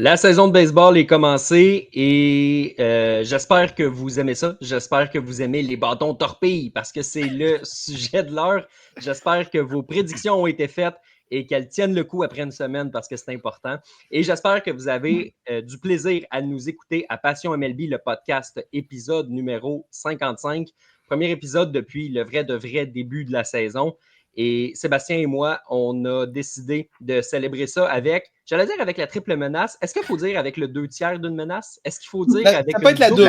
La saison de baseball est commencée et j'espère que vous aimez ça. J'espère que vous aimez les bâtons torpilles parce que c'est le sujet de l'heure. J'espère que vos prédictions ont été faites et qu'elles tiennent le coup après une semaine parce que c'est important. Et j'espère que vous avez du plaisir à nous écouter à Passion MLB, le podcast épisode numéro 55. Premier épisode depuis le vrai de vrai début de la saison. Et Sébastien et moi, on a décidé de célébrer ça avec, j'allais dire avec la triple menace. Est-ce qu'il faut dire avec le 2/3 d'une menace? Est-ce qu'il faut dire avec ça peut être la double?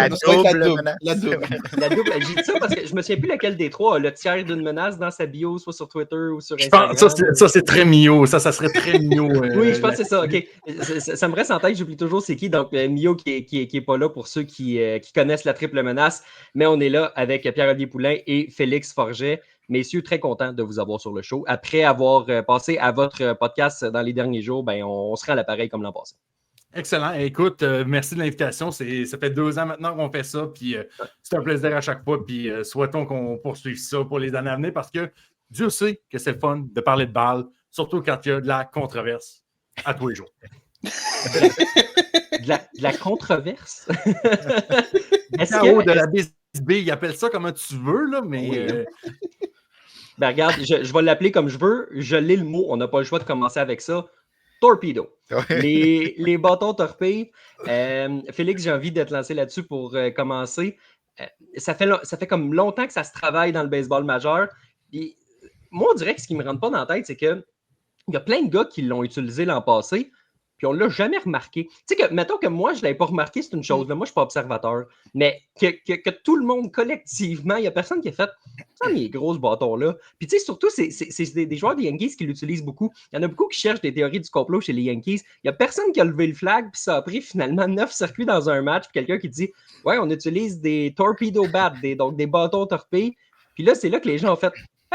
La double. La double. J'ai dit ça parce que je me souviens plus lequel des trois a le tiers d'une menace dans sa bio, soit sur Twitter ou sur Instagram. Je pense, ça c'est très Mio. Ça serait très Mio. Oui, je pense que c'est ça. OK. Ça me reste en tête, j'oublie toujours c'est qui. Donc, Mio qui est pas là pour ceux qui connaissent la triple menace. Mais on est là avec Pierre-Olivier Poulain et Félix Forget. Messieurs, très content de vous avoir sur le show. Après avoir passé à votre podcast dans les derniers jours, ben, on se rend à l'appareil comme l'an passé. Excellent. Écoute, merci de l'invitation. Ça fait 2 ans maintenant qu'on fait ça. Puis c'est un plaisir à chaque fois. Puis souhaitons qu'on poursuive ça pour les années à venir parce que Dieu sait que c'est le fun de parler de balle, surtout quand il y a de la controverse à tous les jours. De la controverse? De la BSB, ils appellent ça comme tu veux, là, mais... Oui. Ben regarde, je vais l'appeler comme je veux. Je lis le mot. On n'a pas le choix de commencer avec ça. Torpedo. Les bâtons torpilles. Félix, j'ai envie d'être lancé là-dessus pour commencer. Ça fait comme longtemps que ça se travaille dans le baseball majeur. Puis, moi, on dirait que ce qui ne me rentre pas dans la tête, c'est qu'il y a plein de gars qui l'ont utilisé l'an passé, puis on ne l'a jamais remarqué. Tu sais, que, mettons que moi, je ne l'avais pas remarqué, c'est une chose. Là, moi, je ne suis pas observateur. Mais que tout le monde, collectivement, il n'y a personne qui a fait ça, les gros bâtons-là. Puis, tu sais, surtout, c'est des joueurs des Yankees qui l'utilisent beaucoup. Il y en a beaucoup qui cherchent des théories du complot chez les Yankees. Il n'y a personne qui a levé le flag, puis ça a pris finalement 9 circuits dans un match. Puis quelqu'un qui dit ouais, on utilise des torpedo bats, donc des bâtons torpilles. Puis là, c'est là que les gens ont fait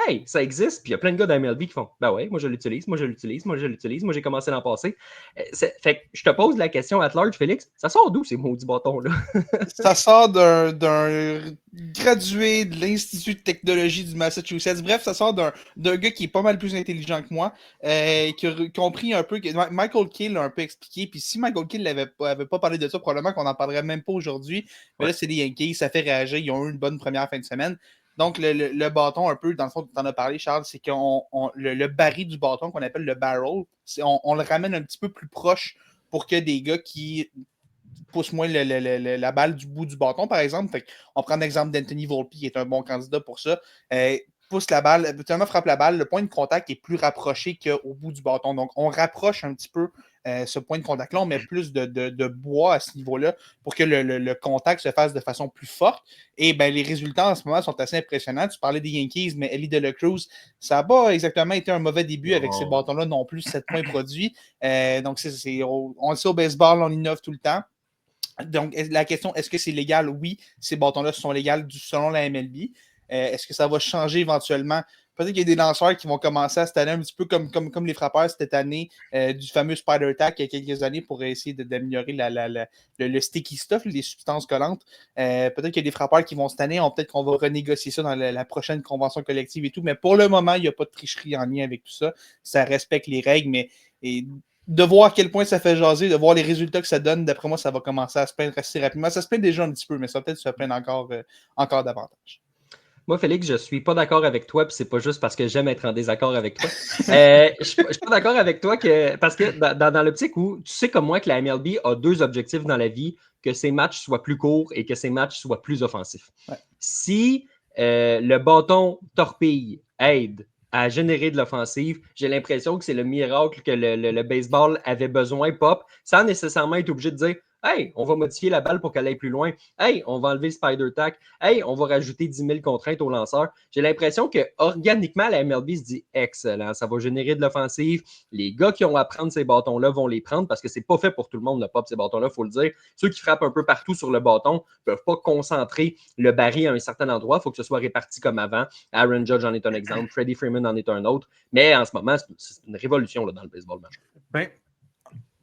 hey, ça existe. Puis il y a plein de gars d'MLB qui font ben ouais, moi je l'utilise, moi j'ai commencé l'an passé. Fait que je te pose la question at large, Félix, ça sort d'où ces maudits bâtons-là? Ça sort d'un gradué de l'Institut de technologie du Massachusetts. Bref, ça sort d'un gars qui est pas mal plus intelligent que moi, qui a compris un peu, que Michael Kay l'a un peu expliqué, puis si Michael Kay n'avait pas parlé de ça, probablement qu'on n'en parlerait même pas aujourd'hui. Mais là, c'est les Yankees, ça fait réagir, ils ont eu une bonne première fin de semaine. Donc, le bâton, un peu, dans le fond, tu en as parlé, Charles, c'est que le baril du bâton, qu'on appelle le barrel, on le ramène un petit peu plus proche pour que des gars qui poussent moins la balle du bout du bâton, par exemple. Fait on prend l'exemple d'Anthony Volpe, qui est un bon candidat pour ça. Pousse la balle, tellement frappe la balle, le point de contact est plus rapproché qu'au bout du bâton. Donc, on rapproche un petit peu ce point de contact-là, on met plus de bois à ce niveau-là pour que le contact se fasse de façon plus forte. Et ben, les résultats en ce moment sont assez impressionnants. Tu parlais des Yankees, mais Ellie De La Cruz, ça n'a pas exactement été un mauvais début avec ces bâtons-là non plus, 7 points produits. Donc, on le sait au baseball, on innove tout le temps. Donc, la question, est-ce que c'est légal? Oui, ces bâtons-là sont légaux selon la MLB. Est-ce que ça va changer éventuellement? Peut-être qu'il y a des lanceurs qui vont commencer à cette année un petit peu comme les frappeurs cette année du fameux Spider Tack il y a quelques années pour essayer d'améliorer le sticky stuff, les substances collantes. Peut-être qu'il y a des frappeurs qui vont cette année, peut-être qu'on va renégocier ça dans la prochaine convention collective et tout, mais pour le moment, il n'y a pas de tricherie en lien avec tout ça. Ça respecte les règles, mais de voir à quel point ça fait jaser, de voir les résultats que ça donne, d'après moi, ça va commencer à se plaindre assez rapidement. Ça se plaint déjà un petit peu, mais ça va peut-être se plaindre encore davantage. Moi, Félix, je suis pas d'accord avec toi, puis c'est pas juste parce que j'aime être en désaccord avec toi. Je suis pas d'accord avec toi parce que dans l'optique où tu sais comme moi que la MLB a 2 objectifs dans la vie, que ses matchs soient plus courts et que ses matchs soient plus offensifs. Ouais. Si le bâton torpille aide à générer de l'offensive, j'ai l'impression que c'est le miracle que le baseball avait besoin, pop, sans nécessairement être obligé de dire hey, on va modifier la balle pour qu'elle aille plus loin. Hey, on va enlever le spider tack. Hey, on va rajouter 10 000 contraintes au lanceur. J'ai l'impression que organiquement, la MLB se dit excellent, ça va générer de l'offensive. Les gars qui ont à prendre ces bâtons-là vont les prendre parce que c'est pas fait pour tout le monde, le pop, ces bâtons-là, il faut le dire. Ceux qui frappent un peu partout sur le bâton ne peuvent pas concentrer le baril à un certain endroit. Il faut que ce soit réparti comme avant. Aaron Judge en est un exemple. Freddie Freeman en est un autre. Mais en ce moment, c'est une révolution là, dans le baseball majeur. Ben,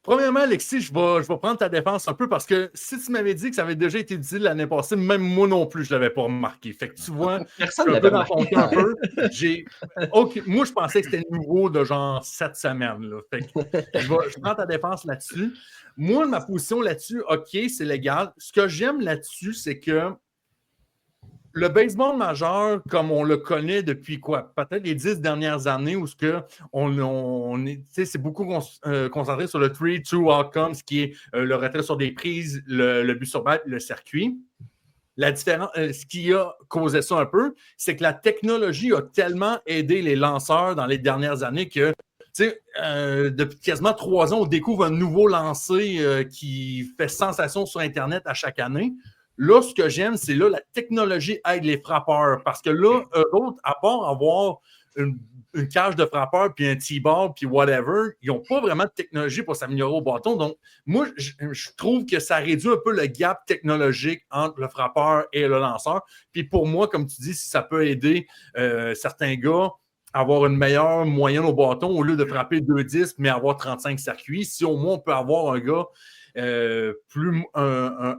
Premièrement, Alexis, je vais prendre ta défense un peu parce que si tu m'avais dit que ça avait déjà été utilisé l'année passée, même moi non plus, je ne l'avais pas remarqué. Fait que tu vois, Personne je suis un l'avait peu dans remarqué. ton cas un peu. Moi, je pensais que c'était nouveau de genre 7 semaines. Là. Fait que je prends ta défense là-dessus. Moi, ma position là-dessus, OK, c'est légal. Ce que j'aime là-dessus, c'est que le baseball majeur, comme on le connaît depuis quoi? Peut-être les 10 dernières années où c'est beaucoup concentré sur le 3-2 outcomes, qui est le retrait sur des prises, le but sur balle, le circuit. La différence, ce qui a causé ça un peu, c'est que la technologie a tellement aidé les lanceurs dans les dernières années que depuis quasiment 3 ans, on découvre un nouveau lancer qui fait sensation sur Internet à chaque année. Là, ce que j'aime, c'est là, la technologie aide les frappeurs. Parce que là, eux autres, à part avoir une cage de frappeurs, puis un T-ball, puis whatever, ils n'ont pas vraiment de technologie pour s'améliorer au bâton. Donc, moi, je trouve que ça réduit un peu le gap technologique entre le frappeur et le lanceur. Puis pour moi, comme tu dis, si ça peut aider certains gars à avoir une meilleure moyenne au bâton, au lieu de frapper 2-10, mais avoir 35 circuits, si au moins on peut avoir un gars un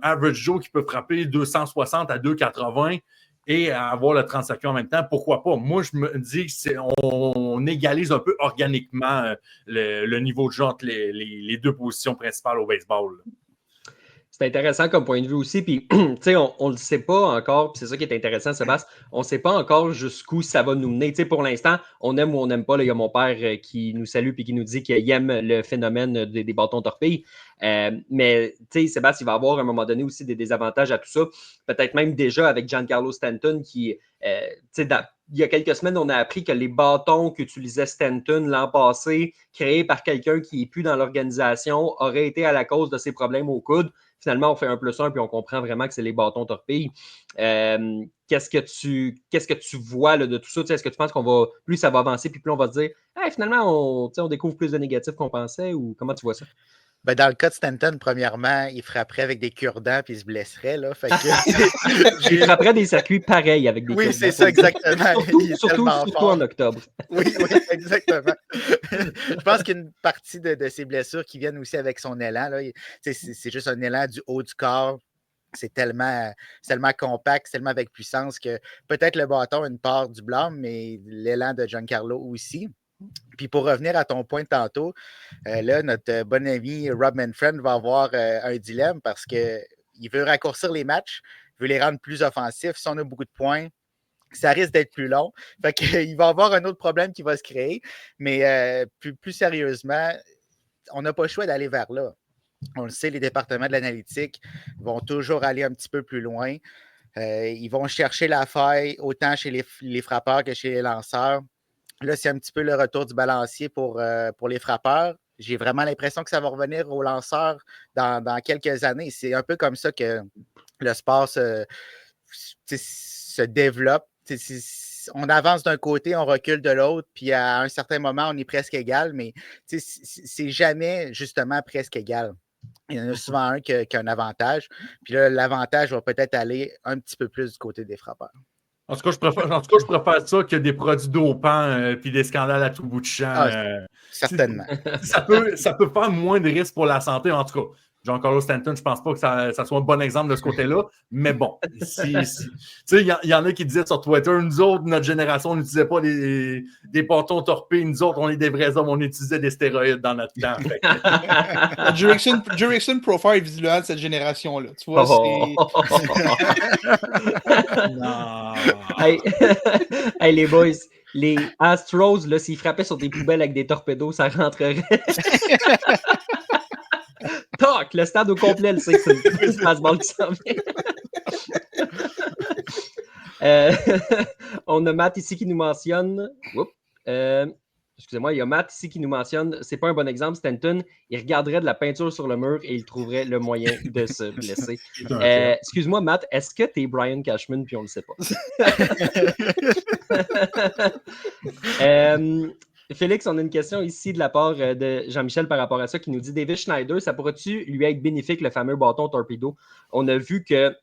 average Joe qui peut frapper 260 à 280 et avoir le 30 circuits en même temps, pourquoi pas? Moi, je me dis qu'on égalise un peu organiquement le niveau de jeu entre les deux positions principales au baseball. C'est intéressant comme point de vue aussi. Puis, tu sais, on ne le sait pas encore. Puis c'est ça qui est intéressant, Sébastien. On ne sait pas encore jusqu'où ça va nous mener. Tu sais, pour l'instant, on aime ou on n'aime pas. Là, il y a mon père qui nous salue et qui nous dit qu'il aime le phénomène des bâtons torpilles. Mais, tu sais, Sébastien, il va avoir à un moment donné aussi des désavantages à tout ça. Peut-être même déjà avec Giancarlo Stanton qui, tu sais, il y a quelques semaines, on a appris que les bâtons qu'utilisait Stanton l'an passé, créés par quelqu'un qui n'est plus dans l'organisation, auraient été à la cause de ses problèmes au coude. Finalement, on fait 1+1 puis on comprend vraiment que c'est les bâtons torpilles. Qu'est-ce que tu vois là, de tout ça? Est-ce que tu penses qu'on va, plus ça va avancer, puis plus on va se dire, hey, finalement, on découvre plus de négatifs qu'on pensait, ou comment tu vois ça? Ben, dans le cas de Stanton, premièrement, il frapperait avec des cure-dents puis il se blesserait. Là. Fait que... il frapperait des circuits pareils avec des cure-dents. Oui, c'est ça, exactement. Surtout en octobre. Oui, exactement. Je pense qu'une partie de ses blessures qui viennent aussi avec son élan, là, c'est juste un élan du haut du corps. C'est tellement compact, tellement avec puissance que peut-être le bâton a une part du blâme, mais l'élan de Giancarlo aussi. Puis pour revenir à ton point de tantôt, là, notre bon ami Rob Manfred va avoir un dilemme parce qu'il veut raccourcir les matchs, il veut les rendre plus offensifs. Si on a beaucoup de points, ça risque d'être plus long. Fait qu'il va avoir un autre problème qui va se créer. Mais plus sérieusement, on n'a pas le choix d'aller vers là. On le sait, les départements de l'analytique vont toujours aller un petit peu plus loin. Ils vont chercher la faille autant chez les frappeurs que chez les lanceurs. Là, c'est un petit peu le retour du balancier pour les frappeurs. J'ai vraiment l'impression que ça va revenir aux lanceurs dans quelques années. C'est un peu comme ça que le sport se développe. On avance d'un côté, on recule de l'autre, puis à un certain moment, on est presque égal, mais c'est jamais justement presque égal. Il y en a souvent un qui a un avantage. Puis là, l'avantage va peut-être aller un petit peu plus du côté des frappeurs. En tout cas, je préfère ça que des produits dopants puis des scandales à tout bout de champ. Certainement. Ça peut faire moins de risques pour la santé, en tout cas. Giancarlo Stanton, je ne pense pas que ça soit un bon exemple de ce côté-là. Mais bon, il y en a qui disaient sur Twitter, nous autres, notre génération, on n'utilisait pas des bâtons torpilles. Nous autres, on est des vrais hommes, on utilisait des stéroïdes dans notre temps. Jurickson Profile est visiblement de cette génération-là. Tu vois, Non. Hey, les boys, les Astros, là, s'ils frappaient sur des poubelles avec des torpédos, ça rentrerait. Toc! Le stade au complet, le sait que c'est le baseball qui s'en vient. On a Matt ici qui nous mentionne. Excusez-moi, il y a Matt ici qui nous mentionne, c'est pas un bon exemple, Stanton, il regarderait de la peinture sur le mur et il trouverait le moyen de se blesser. Excuse-moi, Matt, est-ce que t'es Brian Cashman puis on le sait pas? Félix, on a une question ici de la part de Jean-Michel par rapport à ça qui nous dit David Schneider, ça pourrait-tu lui être bénéfique le fameux bâton torpedo? On a vu que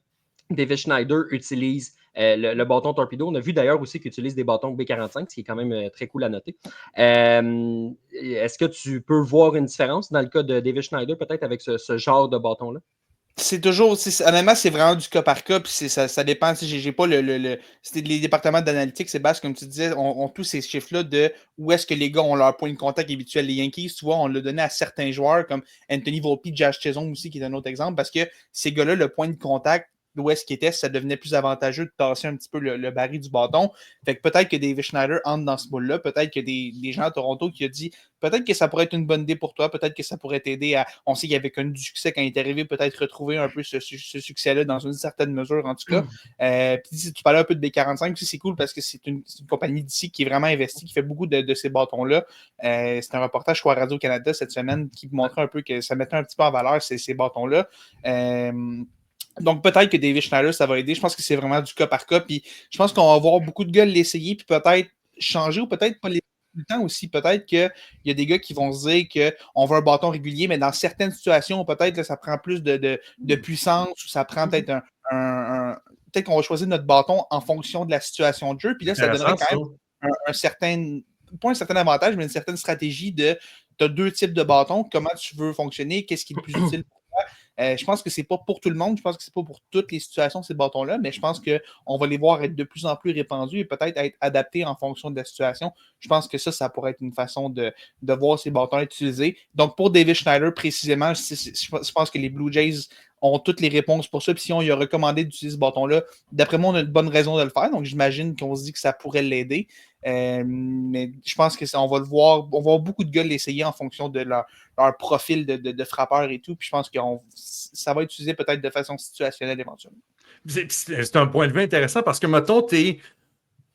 David Schneider utilise le bâton Torpedo. On a vu d'ailleurs aussi qu'ils utilisent des bâtons B45, ce qui est quand même très cool à noter. Est-ce que tu peux voir une différence dans le cas de David Schneider, peut-être avec ce genre de bâton-là? C'est toujours, honnêtement, c'est vraiment du cas par cas, puis ça dépend. J'ai pas c'était les départements d'analytique, Sébastien, comme tu disais, ont tous ces chiffres-là de où est-ce que les gars ont leur point de contact habituel. Les Yankees, tu vois, on l'a donné à certains joueurs comme Anthony Volpe, Josh Chesson aussi, qui est un autre exemple, parce que ces gars-là, le point de contact, d'où est-ce qu'ils étaient, ça devenait plus avantageux de tasser un petit peu le baril du bâton. Fait que peut-être que David Schneider entre dans ce moule-là, peut-être que des gens à Toronto qui ont dit peut-être que ça pourrait être une bonne idée pour toi, peut-être que ça pourrait t'aider à. On sait qu'il avait connu du succès quand il est arrivé, peut-être retrouver un peu ce succès-là dans une certaine mesure, en tout cas. Puis si tu parlais un peu de B45 aussi, c'est cool parce que c'est une compagnie d'ici qui est vraiment investie, qui fait beaucoup de ces bâtons-là. C'est un reportage, je crois, à Radio-Canada cette semaine qui montrait un peu que ça mettait un petit peu en valeur ces bâtons-là. Donc, peut-être que David Schneider, ça va aider. Je pense que c'est vraiment du cas par cas. Puis, je pense qu'on va voir beaucoup de gars l'essayer, puis peut-être changer ou peut-être pas les tout le temps aussi. Peut-être qu'il y a des gars qui vont se dire qu'on veut un bâton régulier, mais dans certaines situations, peut-être ça prend plus de puissance ou ça prend peut-être peut-être qu'on va choisir notre bâton en fonction de la situation de jeu. Puis là, ça donnerait quand même un certain, pas un certain avantage, mais une certaine stratégie de tu as deux types de bâtons, comment tu veux fonctionner, qu'est-ce qui est le plus utile pour toi. Je pense que c'est pas pour tout le monde, je pense que c'est pas pour toutes les situations ces bâtons-là, mais je pense qu'on va les voir être de plus en plus répandus et peut-être être adaptés en fonction de la situation. Je pense que ça pourrait être une façon de voir ces bâtons utilisés. Donc pour David Schneider précisément, je pense que les Blue Jays ont toutes les réponses pour ça. Puis si on lui a recommandé d'utiliser ce bâton-là, d'après moi, on a une bonne raison de le faire. Donc j'imagine qu'on se dit que ça pourrait l'aider. Mais je pense qu'on va le voir, on va voir beaucoup de gars l'essayer en fonction de leur profil de frappeur et tout. Puis je pense que ça va être utilisé peut-être de façon situationnelle éventuellement. C'est un point de vue intéressant parce que, mettons, tu es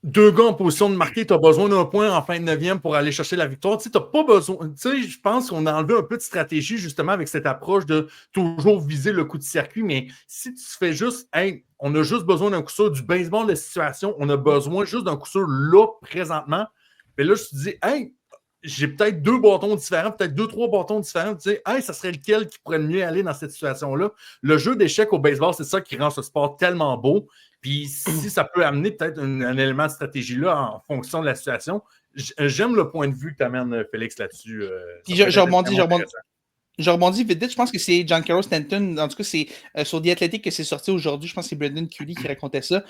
deux gars en position de marquer, tu as besoin d'un point en fin de 9e pour aller chercher la victoire. Tu n'as pas besoin. Tu sais, je pense qu'on a enlevé un peu de stratégie justement avec cette approche de toujours viser le coup de circuit. Mais si tu fais juste, hey, on a juste besoin d'un coup sûr du baseball de situation, on a besoin juste d'un coup sûr là, présentement. Mais là, je te dis, hey, j'ai peut-être deux bâtons différents, peut-être deux, trois bâtons différents. Tu sais, hey, ça serait lequel qui pourrait mieux aller dans cette situation-là? Le jeu d'échecs au baseball, c'est ça qui rend ce sport tellement beau. Puis si ça peut amener peut-être un élément de stratégie là en fonction de la situation, j'aime le point de vue que tu amènes, Félix, là-dessus. Puis je rebondis vite. Je pense que c'est Giancarlo Stanton. En tout cas, c'est sur The Athletic que c'est sorti aujourd'hui. Je pense que c'est Brendan Cooley qui racontait ça.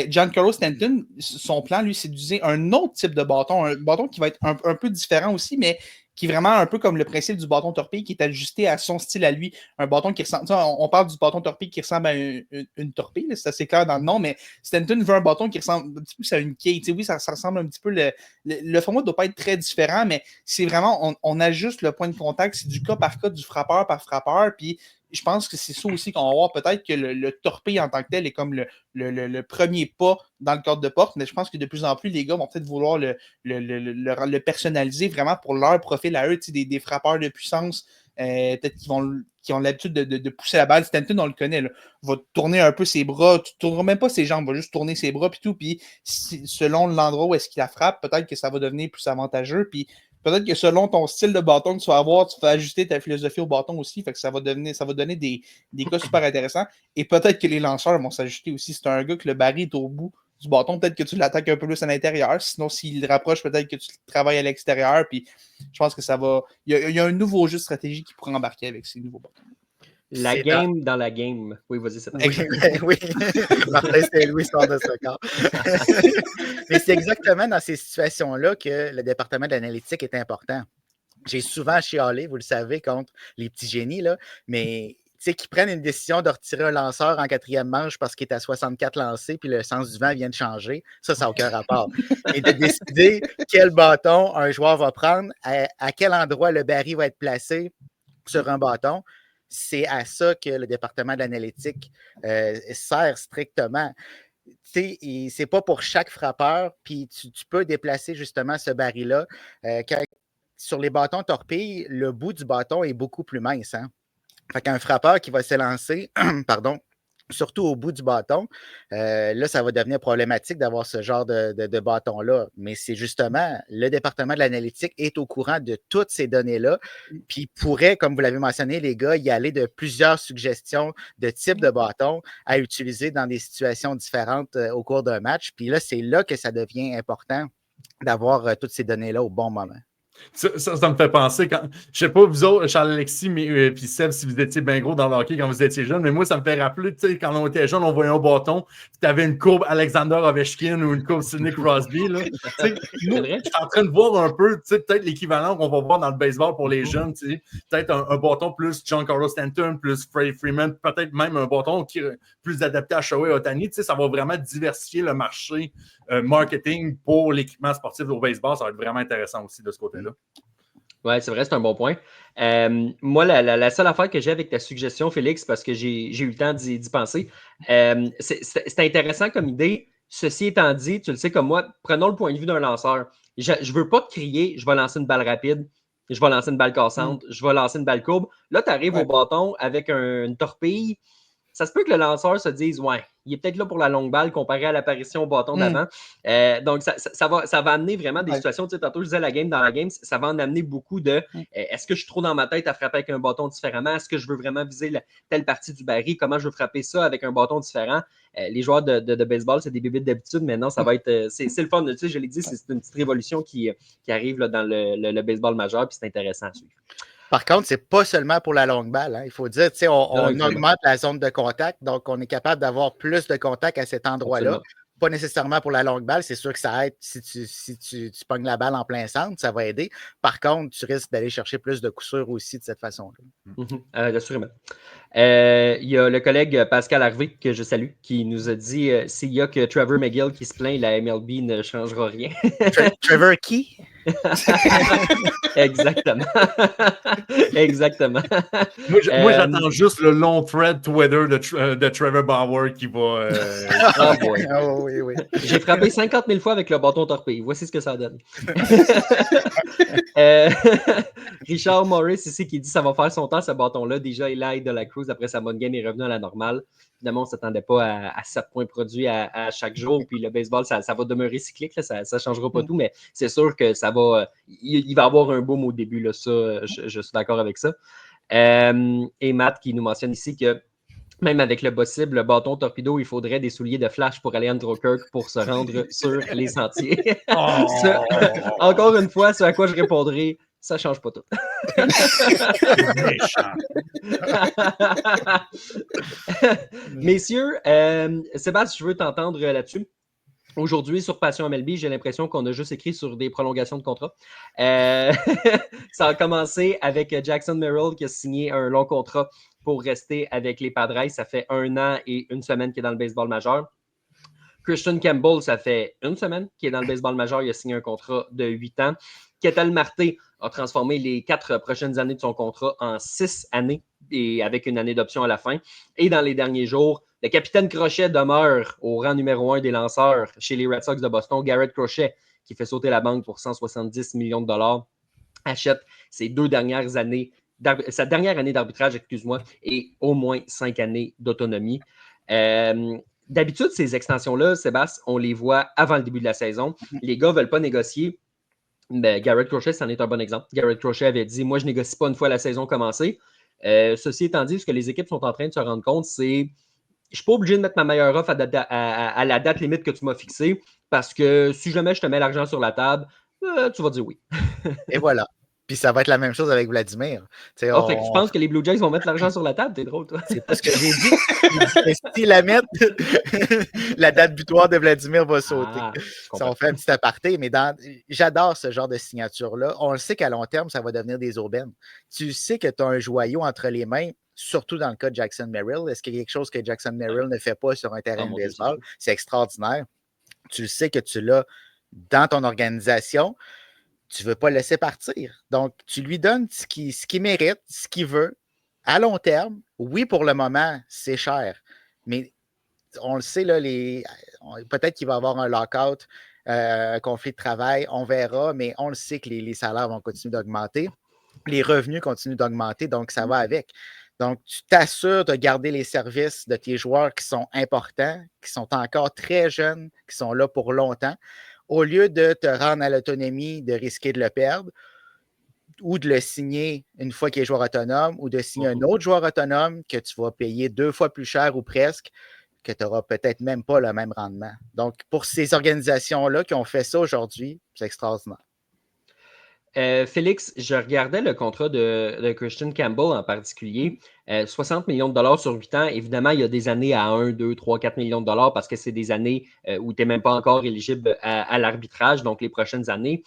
Giancarlo Stanton, son plan, lui, c'est d'utiliser un autre type de bâton. Un bâton qui va être un peu différent aussi, mais qui est vraiment un peu comme le principe du bâton torpille qui est ajusté à son style à lui. Un bâton qui ressemble. On parle du bâton torpille qui ressemble à une torpille, c'est assez clair dans le nom, mais Stanton veut un bâton qui ressemble un petit peu à une quille. Oui, ça ressemble un petit peu. Le format ne doit pas être très différent, mais c'est vraiment, on ajuste le point de contact. C'est du cas par cas, du frappeur par frappeur. Puis je pense que c'est ça aussi qu'on va voir. Peut-être que le torpille en tant que tel est comme le premier pas dans le cadre de porte, mais je pense que de plus en plus, les gars vont peut-être vouloir le personnaliser vraiment pour leur profil à eux, des frappeurs de puissance, peut-être qui ont l'habitude de pousser la balle. Stanton, on le connaît, là, va tourner un peu ses bras, tu ne tourneras même pas ses jambes, va juste tourner ses bras, puis tout, puis selon l'endroit où est-ce qu'il la frappe, peut-être que ça va devenir plus avantageux, puis peut-être que selon ton style de bâton que tu vas avoir, tu vas ajuster ta philosophie au bâton aussi. Fait que ça va donner des cas super intéressants. Et peut-être que les lanceurs vont s'ajuster aussi. Si tu as un gars que le baril est au bout du bâton, peut-être que tu l'attaques un peu plus à l'intérieur. Sinon, s'il rapproche, peut-être que tu travailles à l'extérieur. Puis je pense que ça va. Il y a un nouveau jeu de stratégie qui pourrait embarquer avec ces nouveaux bâtons. La game dans la game. Oui, vas-y, c'est oui. Martin Saint-Louis sort de ce corps. Mais c'est exactement dans ces situations-là que le département d'analytique est important. J'ai souvent chialé, vous le savez, contre les petits génies, là, mais qui prennent une décision de retirer un lanceur en 4e manche parce qu'il est à 64 lancés puis le sens du vent vient de changer, ça n'a aucun rapport. Et de décider quel bâton un joueur va prendre, à quel endroit le baril va être placé sur un bâton, c'est à ça que le département de l'analytique sert strictement. C'est pas pour chaque frappeur, puis tu peux déplacer justement ce baril-là. Sur les bâtons torpilles, le bout du bâton est beaucoup plus mince. Hein? Fait qu'un frappeur qui va s'élancer, pardon, surtout au bout du bâton. Là, ça va devenir problématique d'avoir ce genre de bâton-là. Mais c'est justement, le département de l'analytique est au courant de toutes ces données-là, puis pourrait, comme vous l'avez mentionné, les gars, y aller de plusieurs suggestions de types de bâtons à utiliser dans des situations différentes au cours d'un match. Puis là, c'est là que ça devient important d'avoir toutes ces données-là au bon moment. Ça me fait penser quand. Je sais pas, vous autres, Charles-Alexis, puis Seb, si vous étiez bien gros dans le hockey quand vous étiez jeune, mais moi, ça me fait rappeler, tu sais, quand on était jeune, on voyait un bâton, puis tu avais une courbe Alexander Ovechkin ou une courbe Sidney Crosby. Là. Nous, je suis en train de voir un peu, tu sais, peut-être l'équivalent qu'on va voir dans le baseball pour les jeunes, tu sais. Peut-être un bâton plus Giancarlo Stanton, plus Freddie Freeman, peut-être même un bâton qui est plus adapté à Shohei Ohtani. Tu sais, ça va vraiment diversifier le marché marketing pour l'équipement sportif au baseball. Ça va être vraiment intéressant aussi de ce côté-là. Oui, c'est vrai, c'est un bon point. Moi, la seule affaire que j'ai avec ta suggestion, Félix, parce que j'ai eu le temps d'y penser, c'est intéressant comme idée. Ceci étant dit, tu le sais comme moi, prenons le point de vue d'un lanceur. Je ne veux pas te crier, je vais lancer une balle rapide, je vais lancer une balle cassante, je vais lancer une balle courbe. Là, tu arrives au bâton avec une torpille. Ça se peut que le lanceur se dise, ouais, il est peut-être là pour la longue balle comparé à l'apparition au bâton d'avant. Donc, ça va amener vraiment des situations. Tu sais, tantôt, je disais dans la game, ça va en amener beaucoup de est-ce que je suis trop dans ma tête à frapper avec un bâton différemment? Est-ce que je veux vraiment viser telle partie du baril? Comment je veux frapper ça avec un bâton différent? Les joueurs de baseball, c'est des bébites d'habitude. Maintenant, ça va être. C'est le fun. Tu sais, je l'ai dit, c'est une petite révolution qui arrive là, dans le baseball majeur, puis c'est intéressant à suivre. Par contre, ce n'est pas seulement pour la longue balle. Hein. Il faut dire, on augmente la zone de contact, donc on est capable d'avoir plus de contact à cet endroit-là. Absolument. Pas nécessairement pour la longue balle, c'est sûr que ça aide si tu pognes la balle en plein centre, ça va aider. Par contre, tu risques d'aller chercher plus de coups sûrs aussi de cette façon-là. Assurément. Il y a le collègue Pascal Harvey, que je salue, qui nous a dit s'il y a que Trevor McGill qui se plaint, la MLB ne changera rien. Trevor qui? Exactement. Exactement. Moi, j'attends juste le long thread Twitter de Trevor Bauer qui va. Oui. J'ai frappé 50 000 fois avec le bâton torpille. Voici ce que ça donne. Richard Morris ici qui dit ça va faire son temps ce bâton-là. Déjà, il aide de la Cruz après sa bonne game est revenu à la normale. Évidemment, on ne s'attendait pas à 7 points produits à chaque jour. Puis le baseball, ça va demeurer cyclique. Là, ça ne changera pas tout, mais c'est sûr que ça va. Il va avoir un boom au début. Là, ça, je suis d'accord avec ça. Et Matt qui nous mentionne ici que même avec le bâton torpedo, il faudrait des souliers de flash pour Alejandro Kirk pour se rendre sur les sentiers. Encore une fois, ce à quoi je répondrai, ça ne change pas tout. Messieurs, Sébastien, je veux t'entendre là-dessus. Aujourd'hui, sur Passion MLB, j'ai l'impression qu'on a juste écrit sur des prolongations de contrat. Ça a commencé avec Jackson Merrill qui a signé un long contrat pour rester avec les Padres. Ça fait 1 an et 1 semaine qu'il est dans le baseball majeur. Christian Campbell, ça fait 1 semaine qu'il est dans le baseball majeur. Il a signé un contrat de 8 ans. Ketel Marte a transformé les 4 prochaines années de son contrat en 6 années et avec une année d'option à la fin. Et dans les derniers jours, le capitaine Crochet demeure au rang numéro 1 des lanceurs chez les Red Sox de Boston. Garrett Crochet, qui fait sauter la banque pour 170 millions de dollars, achète ses 2 dernières années, sa dernière année d'arbitrage, excuse-moi, et au moins 5 années d'autonomie. D'habitude, ces extensions-là, Sébastien, on les voit avant le début de la saison. Les gars ne veulent pas négocier. Ben, Garrett Crochet, c'en est un bon exemple. Garrett Crochet avait dit « Moi, je ne négocie pas une fois la saison commencée. » Ceci étant dit, ce que les équipes sont en train de se rendre compte, c'est je ne suis pas obligé de mettre ma meilleure offre à la date limite que tu m'as fixée parce que si jamais je te mets l'argent sur la table, tu vas dire oui. Et voilà. Puis ça va être la même chose avec Vladimir. Fait que tu penses que les Blue Jays vont mettre l'argent sur la table? T'es drôle, toi. C'est pas ce que j'ai dit. S'ils la mettent, la date butoir de Vladimir va sauter. Ça, on fait un petit aparté, mais j'adore ce genre de signature-là. On le sait qu'à long terme, ça va devenir des aubaines. Tu sais que tu as un joyau entre les mains, surtout dans le cas de Jackson Merrill. Est-ce qu'il y a quelque chose que Jackson Merrill ne fait pas sur un terrain de baseball? C'est extraordinaire. Tu le sais que tu l'as dans ton organisation. Tu ne veux pas le laisser partir. Donc, tu lui donnes ce qu'il mérite, ce qu'il veut. À long terme, oui, pour le moment, c'est cher. Mais on le sait, là, peut-être qu'il va y avoir un lockout, un conflit de travail, on verra, mais on le sait que les salaires vont continuer d'augmenter. Les revenus continuent d'augmenter, donc ça va avec. Donc, tu t'assures de garder les services de tes joueurs qui sont importants, qui sont encore très jeunes, qui sont là pour longtemps, au lieu de te rendre à l'autonomie, de risquer de le perdre ou de le signer une fois qu'il est joueur autonome ou de signer un autre joueur autonome que tu vas payer 2 fois plus cher ou presque, que tu n'auras peut-être même pas le même rendement. Donc, pour ces organisations-là qui ont fait ça aujourd'hui, c'est extraordinaire. Félix, je regardais le contrat de Christian Campbell en particulier. 60 millions de dollars sur 8 ans. Évidemment, il y a des années à 1, 2, 3, 4 millions de dollars parce que c'est des années où tu n'es même pas encore éligible à l'arbitrage, donc les prochaines années.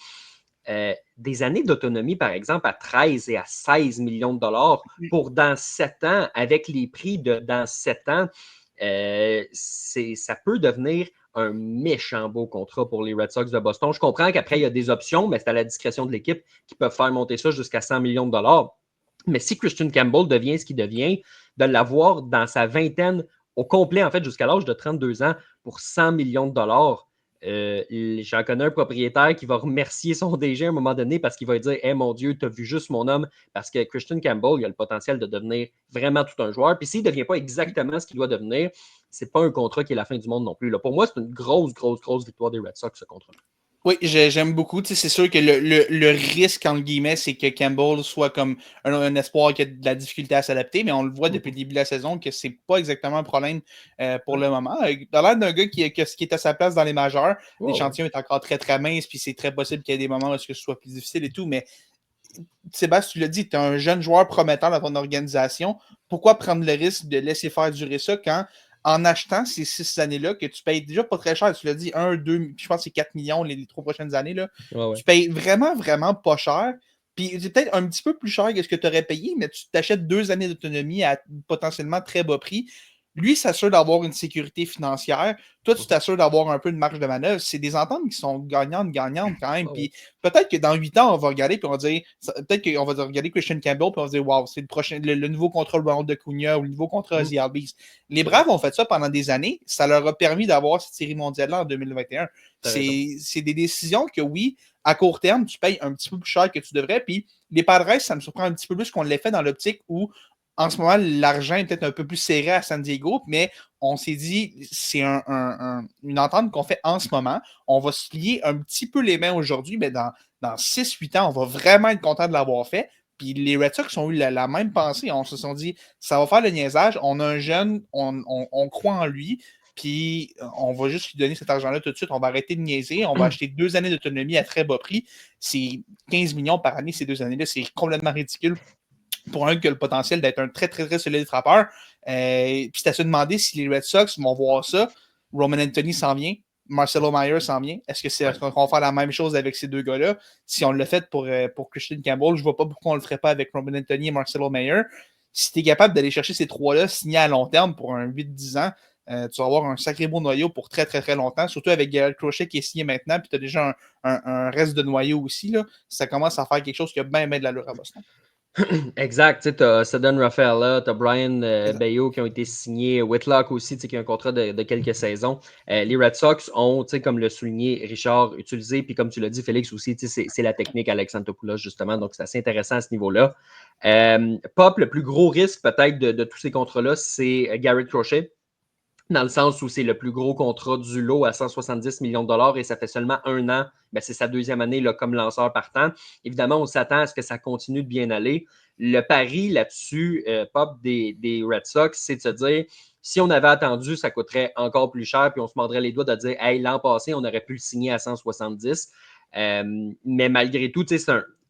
Des années d'autonomie, par exemple, à 13 et à 16 millions de dollars pour dans 7 ans, avec les prix de dans 7 ans, ça peut devenir un méchant beau contrat pour les Red Sox de Boston. Je comprends qu'après, il y a des options, mais c'est à la discrétion de l'équipe qui peuvent faire monter ça jusqu'à 100 millions de dollars. Mais si Christian Campbell devient ce qu'il devient, de l'avoir dans sa vingtaine au complet, en fait, jusqu'à l'âge de 32 ans, pour 100 millions de dollars, j'en connais un propriétaire qui va remercier son DG à un moment donné parce qu'il va dire hey, mon Dieu, tu as vu juste mon homme, parce que Christian Campbell, il a le potentiel de devenir vraiment tout un joueur. Puis s'il ne devient pas exactement ce qu'il doit devenir, c'est pas un contrat qui est la fin du monde non plus. Là. Pour moi, c'est une grosse victoire des Red Sox, ce contrat. Oui, j'aime beaucoup. C'est sûr que le risque, entre guillemets, c'est que Campbell soit comme un espoir qui a de la difficulté à s'adapter, mais on le voit depuis le début de la saison que c'est pas exactement un problème pour le moment. Dans l'air d'un gars qui est à sa place dans les majeurs, l'échantillon est encore très, très mince, puis c'est très possible qu'il y ait des moments où ce soit plus difficile et tout, mais Sébastien, tu l'as dit, tu es un jeune joueur prometteur dans ton organisation. Pourquoi prendre le risque de laisser faire durer ça quand en achetant ces 6 années-là, que tu payes déjà pas très cher, tu l'as dit, 1, 2, je pense que c'est 4 millions les 3 prochaines années, là, tu payes vraiment, vraiment pas cher. Puis c'est peut-être un petit peu plus cher que ce que tu aurais payé, mais tu t'achètes 2 années d'autonomie à potentiellement très bas prix. Lui s'assure d'avoir une sécurité financière. Toi, tu t'assures d'avoir un peu de marge de manœuvre. C'est des ententes qui sont gagnantes quand même. Puis peut-être que dans 8 ans, on va regarder puis on va dire, peut-être qu'on va regarder Christian Campbell puis on va dire, wow, c'est le nouveau contrat de Ronald Acuna ou le nouveau contrat Ozzy Albies. Les Braves ont fait ça pendant des années. Ça leur a permis d'avoir cette série mondiale-là en 2021. C'est des décisions que, oui, à court terme, tu payes un petit peu plus cher que tu devrais. Puis les Padres, ça me surprend un petit peu plus qu'on l'ait fait dans l'optique où en ce moment, l'argent est peut-être un peu plus serré à San Diego, mais on s'est dit, c'est une entente qu'on fait en ce moment. On va se lier un petit peu les mains aujourd'hui, mais dans 6-8 ans, on va vraiment être content de l'avoir fait. Puis les Red Sox ont eu la même pensée. On se sont dit, ça va faire le niaisage. On a un jeune, on croit en lui. Puis on va juste lui donner cet argent-là tout de suite. On va arrêter de niaiser. On va acheter 2 années d'autonomie à très bas prix. C'est 15 millions par année, ces 2 années-là. C'est complètement ridicule pour un qui a le potentiel d'être un très, très, très solide frappeur. Puis c'est à se demander si les Red Sox vont voir ça. Roman Anthony s'en vient. Marcelo Mayer s'en vient. Est-ce qu'on va faire la même chose avec ces deux gars-là? Si on l'a fait pour Christian Campbell, je ne vois pas pourquoi on ne le ferait pas avec Roman Anthony et Marcelo Mayer. Si tu es capable d'aller chercher ces trois-là signés à long terme pour un 8-10 ans, tu vas avoir un sacré beau noyau pour très, très, très longtemps. Surtout avec Garrett Crochet qui est signé maintenant, puis tu as déjà un reste de noyau aussi. Là. Ça commence à faire quelque chose qui a bien de l'allure à Boston. Exact. Tu as Cedric Rafaela, tu as Brian Bayo qui ont été signés, Whitlock aussi, qui a un contrat de quelques saisons. Les Red Sox ont, comme le souligné Richard, utilisé, puis comme tu l'as dit, Félix aussi, c'est la technique Alex Anthopoulos, justement, donc c'est assez intéressant à ce niveau-là. Pop, le plus gros risque peut-être de tous ces contrats-là, c'est Garrett Crochet, dans le sens où c'est le plus gros contrat du lot à 170 millions de dollars et ça fait seulement 1 an. Ben, c'est sa 2e année là, comme lanceur partant. Évidemment, on s'attend à ce que ça continue de bien aller. Le pari là-dessus, Pop, des Red Sox, c'est de se dire, si on avait attendu, ça coûterait encore plus cher, puis on se mordrait les doigts de dire, hey, l'an passé, on aurait pu le signer à 170. Mais malgré tout, tu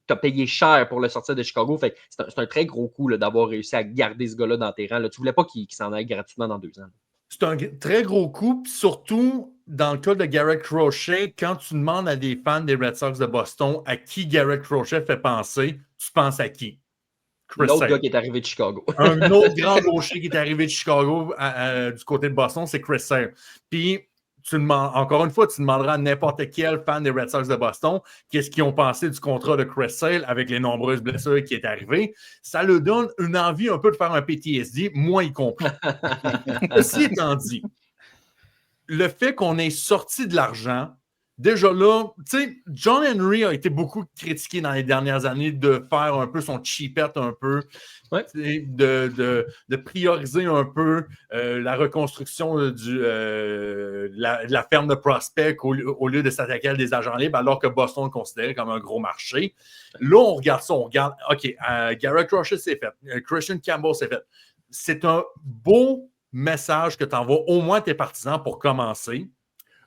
as payé cher pour le sortir de Chicago. Fait c'est un très gros coup là, d'avoir réussi à garder ce gars-là dans tes rangs. Là. Tu ne voulais pas qu'il s'en aille gratuitement dans 2 ans. C'est un très gros coup, surtout dans le cas de Garrett Crochet, quand tu demandes à des fans des Red Sox de Boston à qui Garrett Crochet fait penser, tu penses à qui? L'autre gars qui est arrivé de Chicago. Un autre grand gaucher qui est arrivé de Chicago du côté de Boston, c'est Chris Sale. Puis, encore une fois, tu demanderas à n'importe quel fan des Red Sox de Boston qu'est-ce qu'ils ont pensé du contrat de Chris Sale avec les nombreuses blessures qui est arrivé. Ça leur donne une envie un peu de faire un PTSD, moi y compris. Ceci étant dit, le fait qu'on ait sorti de l'argent déjà là, tu sais, John Henry a été beaucoup critiqué dans les dernières années de faire un peu son cheapette un peu, ouais. de prioriser un peu la reconstruction de la ferme de prospects au lieu de s'attaquer à des agents libres, alors que Boston le considérait comme un gros marché. Là, on regarde ça, OK, Garrett Crochet, c'est fait. Christian Campbell, c'est fait. C'est un beau message que tu envoies au moins à tes partisans pour commencer.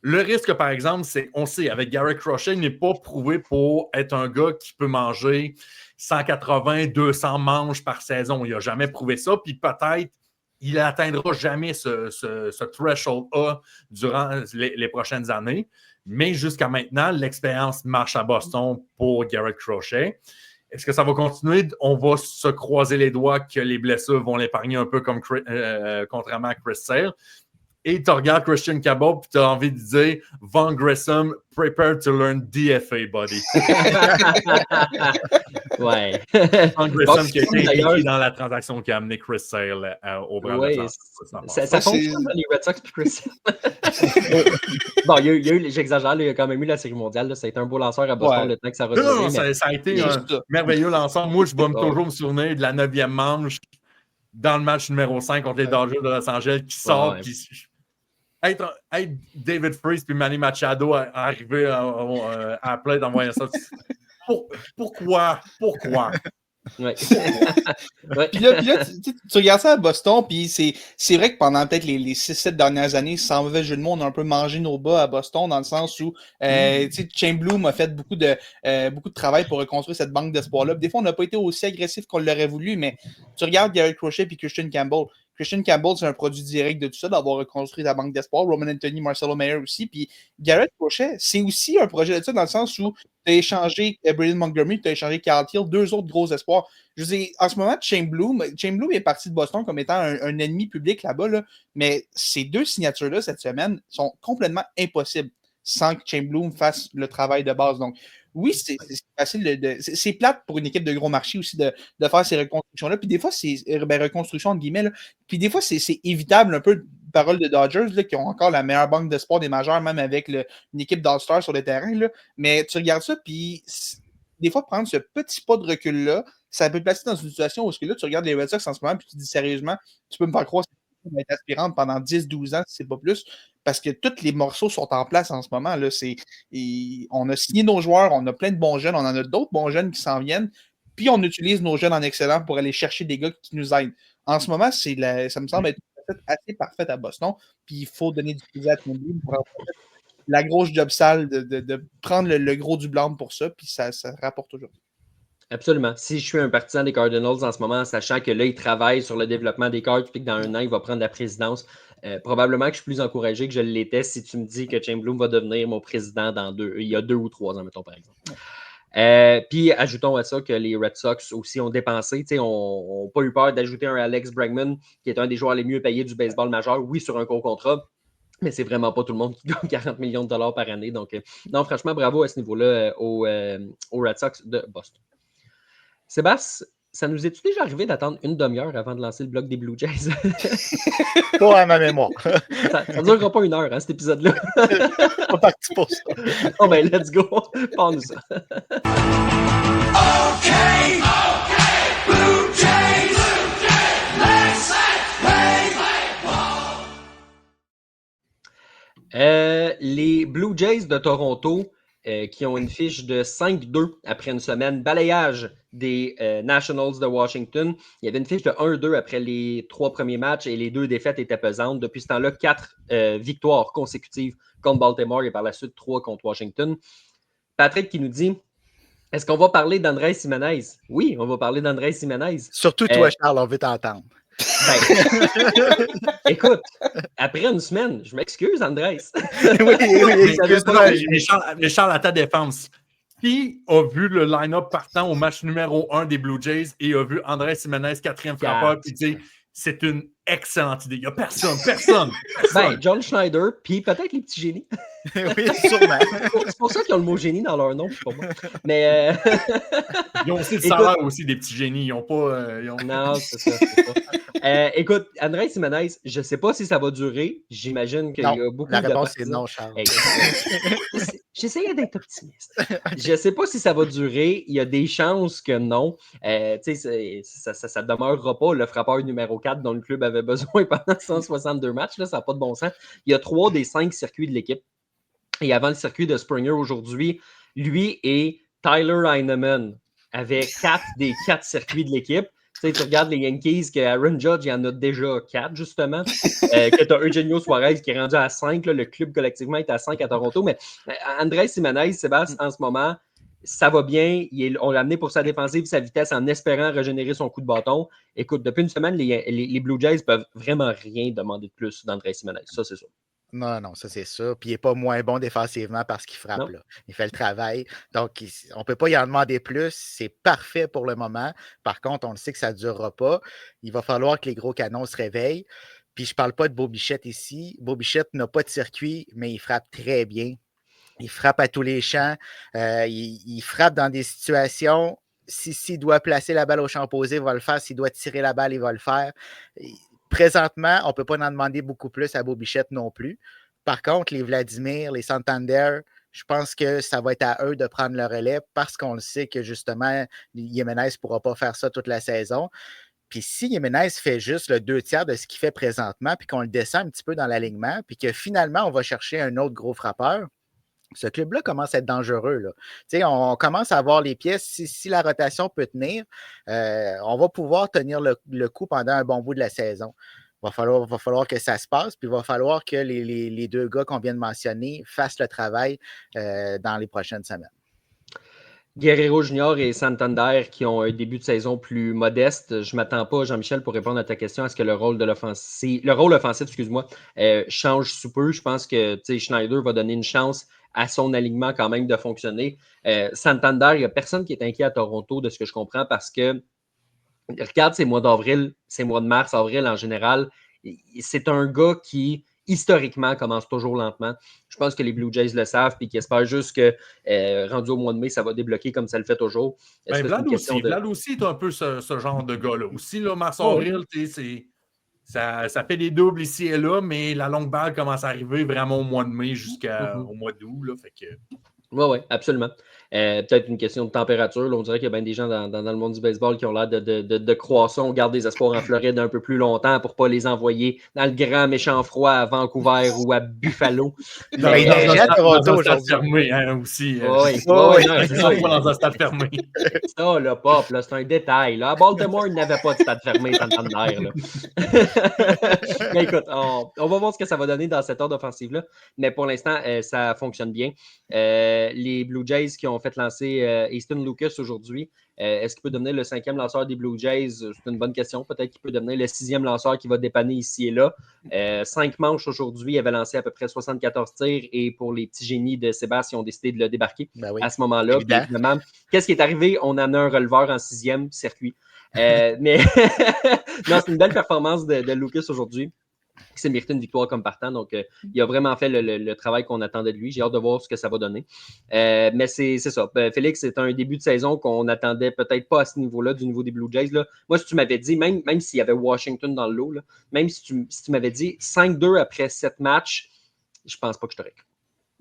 Le risque, par exemple, c'est, on sait, avec Garrett Crochet, il n'est pas prouvé pour être un gars qui peut manger 180, 200 manches par saison. Il n'a jamais prouvé ça. Puis peut-être, il n'atteindra jamais ce threshold-là durant les prochaines années. Mais jusqu'à maintenant, l'expérience marche à Boston pour Garrett Crochet. Est-ce que ça va continuer? On va se croiser les doigts que les blessures vont l'épargner un peu comme contrairement à Chris Sale. Et tu regardes Christian Campbell et tu as envie de dire Von Grissom, prepare to learn DFA, buddy. Ouais. Von Grissom qui a été impliqué dans la transaction qui a amené Chris Sale au Brand ouais, ça fonctionne dans les Red Sox puis Chris Sale. Bon, j'exagère, il y a quand même eu la Série mondiale. Là, ça a été un beau lanceur à Boston le temps que ça va durer. Ça a été un merveilleux lanceur. Moi, je vais toujours me souvenir de la 9e manche dans le match numéro 5 contre les Dodgers de Los Angeles qui sort. Être David Freese puis Manny Machado arriver à la plate en voyant ça. Pourquoi? Ouais. Puis là, tu regardes ça à Boston, puis c'est vrai que pendant peut-être les 6-7 dernières années, sans mauvais jeu de mots, on a un peu mangé nos bas à Boston, dans le sens où Chainbloom a fait beaucoup de travail pour reconstruire cette banque d'espoir-là. Des fois, on n'a pas été aussi agressif qu'on l'aurait voulu, mais tu regardes Garrett Crochet et Christian Campbell. Christian Campbell, c'est un produit direct de tout ça, d'avoir reconstruit la banque d'espoir. Roman Anthony, Marcelo Mayer aussi. Puis Garrett Crochet, c'est aussi un projet de ça, dans le sens où tu as échangé Braden Montgomery, tu as échangé Carl Thiel, 2 autres gros espoirs. Je veux dire, en ce moment, Chainbloom est parti de Boston comme étant un ennemi public là-bas, là, mais ces 2 signatures-là cette semaine sont complètement impossibles sans que Chainbloom fasse le travail de base. Donc, oui, c'est facile c'est plate pour une équipe de gros marché aussi de faire ces reconstructions-là. Puis des fois, c'est reconstruction entre guillemets. Là. Puis des fois, c'est évitable un peu, parole de Dodgers, là, qui ont encore la meilleure banque de sport des majeurs, même avec une équipe d'All-Star sur le terrain. Là. Mais tu regardes ça, puis des fois, prendre ce petit pas de recul-là, ça peut te placer dans une situation où là, tu regardes les Red Sox en ce moment, puis tu te dis sérieusement, tu peux me faire croire que ça va être aspirante pendant 10-12 ans, si c'est pas plus. Parce que tous les morceaux sont en place en ce moment. Là. On a signé nos joueurs, on a plein de bons jeunes, on en a d'autres bons jeunes qui s'en viennent, puis on utilise nos jeunes en excellent pour aller chercher des gars qui nous aident. En ce moment, ça me semble être assez parfait à Boston, puis il faut donner du plaisir à tout le monde pour avoir la grosse job sale de prendre le gros du blanc pour ça, puis ça rapporte aujourd'hui. Absolument. Si je suis un partisan des Cardinals en ce moment, sachant que là, il travaille sur le développement des Cards, puis que dans 1 an, il va prendre la présidence, probablement que je suis plus encouragé que je l'étais si tu me dis que Chainbloom va devenir mon président il y a 2 ou 3 ans, mettons, par exemple. Puis, ajoutons à ça que les Red Sox aussi ont dépensé. On n'a pas eu peur d'ajouter un Alex Bregman, qui est un des joueurs les mieux payés du baseball majeur, oui, sur un court contrat, mais c'est vraiment pas tout le monde qui gagne 40 millions de dollars par année. Donc, non, franchement, bravo à ce niveau-là aux Red Sox de Boston. Sébastien, ça nous est-tu déjà arrivé d'attendre une demi-heure avant de lancer le bloc des Blue Jays? Pas à ma mémoire. Ça ne durera pas 1 heure, hein, cet épisode-là. Pas parti pour ça. Oh ben, let's go. Parle-nous ça. OK, Blue Jays, let's play ball. Les Blue Jays de Toronto qui ont une fiche de 5-2 après une semaine. Balayage des Nationals de Washington. Il y avait une fiche de 1-2 après les 3 premiers matchs et les 2 défaites étaient pesantes. Depuis ce temps-là, 4 victoires consécutives contre Baltimore et par la suite 3 contre Washington. Patrick qui nous dit, est-ce qu'on va parler d'Andrés Giménez? Oui, on va parler d'Andrés Giménez. Surtout toi, Charles, on veut t'entendre. Ben, écoute, après une semaine, je m'excuse, Andrés. Oui, excuse-moi. Mais Charles, à ta défense, qui a vu le line-up partant au match numéro 1 des Blue Jays et a vu Andrés Giménez, 4e frappeur, puis dit c'est une excellente idée. Il n'y a personne. Ben, John Schneider, puis peut-être les petits génies. Oui, sûrement. C'est pour ça qu'ils ont le mot génie dans leur nom, pour moi. Mais. Ils ont aussi le salaire aussi des petits génies. Ils n'ont pas. Non, c'est ça. Écoute, Andrés Giménez, je ne sais pas si ça va durer. J'imagine qu'il y a beaucoup de. La réponse est non, Charles. J'essayais d'être optimiste. Je ne sais pas si ça va durer. Il y a des chances que non. Ça ne demeurera pas le frappeur numéro 4 dont le club avait besoin pendant 162 matchs. Là, ça n'a pas de bon sens. Il y a 3 des 5 circuits de l'équipe. Et avant le circuit de Springer aujourd'hui, lui et Tyler Heinemann avaient 4 des 4 circuits de l'équipe. Tu regardes les Yankees, que Aaron Judge, il y en a déjà 4, justement. Que tu as Eugenio Suarez qui est rendu à 5. Là, le club collectivement est à 5 à Toronto. Mais Andrés Giménez, Sébastien, en ce moment, ça va bien. On l'a amené pour sa défensive, sa vitesse, en espérant régénérer son coup de bâton. Écoute, depuis une semaine, les Blue Jays peuvent vraiment rien demander de plus d'Andrés Giménez. Ça, c'est sûr. Non, ça c'est ça. Puis il n'est pas moins bon défensivement parce qu'il frappe. Là. Il fait le travail. Donc, on ne peut pas y en demander plus. C'est parfait pour le moment. Par contre, on le sait que ça ne durera pas. Il va falloir que les gros canons se réveillent. Puis je ne parle pas de Bo Bichette ici. Bo Bichette n'a pas de circuit, mais il frappe très bien. Il frappe à tous les champs. Il frappe dans des situations. S'il doit placer la balle au champ opposé, il va le faire. S'il doit tirer la balle, il va le faire. Présentement, on ne peut pas en demander beaucoup plus à Bo Bichette non plus. Par contre, les Vladimir, les Santander, je pense que ça va être à eux de prendre le relais parce qu'on le sait que justement, Giménez ne pourra pas faire ça toute la saison. Puis si Giménez fait juste le 2/3 de ce qu'il fait présentement, puis qu'on le descend un petit peu dans l'alignement, puis que finalement, on va chercher un autre gros frappeur, ce club-là commence à être dangereux. Là. On commence à avoir les pièces. Si la rotation peut tenir, on va pouvoir tenir le coup pendant un bon bout de la saison. Va falloir que ça se passe, puis il va falloir que les 2 gars qu'on vient de mentionner fassent le travail dans les prochaines semaines. Guerrero Junior et Santander qui ont un début de saison plus modeste. Je ne m'attends pas, Jean-Michel, pour répondre à ta question, à ce que le rôle offensif, change sous peu. Je pense que Schneider va donner une chance à son alignement quand même de fonctionner. Santander, il n'y a personne qui est inquiet à Toronto de ce que je comprends parce que regarde ces mois d'avril, ces mois de mars, avril en général, c'est un gars qui historiquement commence toujours lentement. Je pense que les Blue Jays le savent et qu'ils espèrent juste que rendu au mois de mai, ça va débloquer comme ça le fait toujours. Vlad aussi est un peu ce genre de gars-là. Aussi, là, mars-avril, ça fait des doubles ici et là, mais la longue balle commence à arriver vraiment au mois de mai jusqu'au mois d'août. Là, fait que... Oui, absolument. Peut-être une question de température. Là, on dirait qu'il y a bien des gens dans le monde du baseball qui ont l'air de croire ça. On garde des espoirs en Floride un peu plus longtemps pour ne pas les envoyer dans le grand méchant froid à Vancouver ou à Buffalo. Il neigeait à Toronto aujourd'hui. Fermé aussi. Oui, c'est ça, pas dans un stade fermé. Ça, là, Pop, là, c'est un détail. Là. À Baltimore, il n'avait pas de stade fermé, Santander. Mais écoute, on va voir ce que ça va donner dans cette ordre offensive-là. Mais pour l'instant, ça fonctionne bien. Les Blue Jays qui ont fait lancer Easton Lucas aujourd'hui. Est-ce qu'il peut devenir le 5e lanceur des Blue Jays? C'est une bonne question. Peut-être qu'il peut devenir le 6e lanceur qui va dépanner ici et là. 5 manches aujourd'hui. Il avait lancé à peu près 74 tirs et pour les petits génies de Sébastien, ils ont décidé de le débarquer à ce moment-là. Puis, évidemment, qu'est-ce qui est arrivé? On en a un releveur en 6e circuit. Mais non, c'est une belle performance de Lucas aujourd'hui. Il s'est mérité une victoire comme partant. Donc, il a vraiment fait le travail qu'on attendait de lui. J'ai hâte de voir ce que ça va donner. Mais c'est ça. Félix, c'est un début de saison qu'on attendait peut-être pas à ce niveau-là, du niveau des Blue Jays. Là. Moi, si tu m'avais dit, même s'il y avait Washington dans le lot, là, même si tu m'avais dit 5-2 après 7 matchs, je pense pas que je t'aurais cru.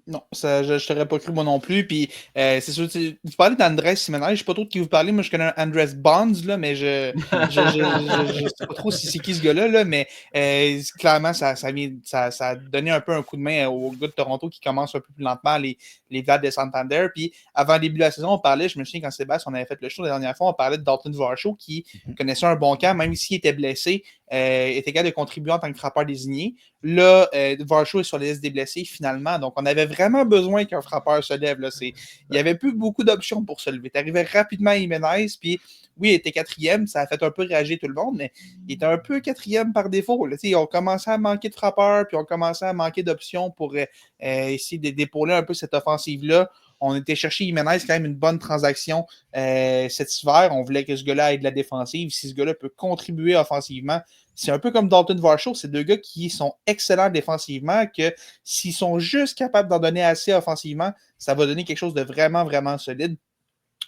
Non, ça, je ne t'aurais pas cru moi non plus. Puis c'est sûr, vous parlez d'Andrés Giménez, je ne sais pas trop de qui vous parlez. Moi, je connais un Andrés Bonds, là, mais je ne sais pas trop si c'est qui ce gars-là, là, mais clairement, ça a donné un peu un coup de main aux gars de Toronto qui commencent un peu plus lentement, les Vlad de Santander. Puis avant le début de la saison, on parlait, je me souviens quand Sébastien, on avait fait le show la dernière fois, on parlait de Dalton Varsho qui connaissait un bon camp, même s'il était blessé, était capable de contribuer en tant que frappeur désigné. Là, Varsho est sur la liste des blessés finalement, donc on avait vraiment besoin qu'un frappeur se lève. Là. Il n'y avait plus beaucoup d'options pour se lever. Tu arrivais rapidement à Giménez, puis oui, il était 4e, ça a fait un peu réagir tout le monde, mais il était un peu 4e par défaut. Là. On commençait à manquer de frappeurs, puis on commençait à manquer d'options pour essayer d'épauler un peu cette offensive-là. On était chercher Giménez, quand même une bonne transaction cet hiver. On voulait que ce gars-là ait de la défensive. Si ce gars-là peut contribuer offensivement, c'est un peu comme Dalton Varsho. C'est 2 gars qui sont excellents défensivement, que s'ils sont juste capables d'en donner assez offensivement, ça va donner quelque chose de vraiment, vraiment solide.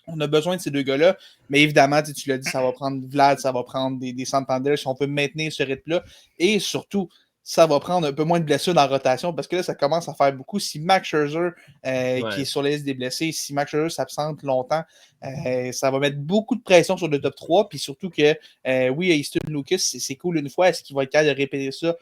On a besoin de ces 2 gars-là, mais évidemment, tu l'as dit, ça va prendre Vlad, ça va prendre des Santander si on peut maintenir ce rythme-là. Et surtout, ça va prendre un peu moins de blessures dans la rotation parce que là, ça commence à faire beaucoup. Si Max Scherzer, qui est sur la liste des blessés, si Max Scherzer s'absente longtemps, ça va mettre beaucoup de pression sur le top 3. Puis surtout que, oui, Easton Lucas, c'est cool une fois. Est-ce qu'il va être capable de répéter ça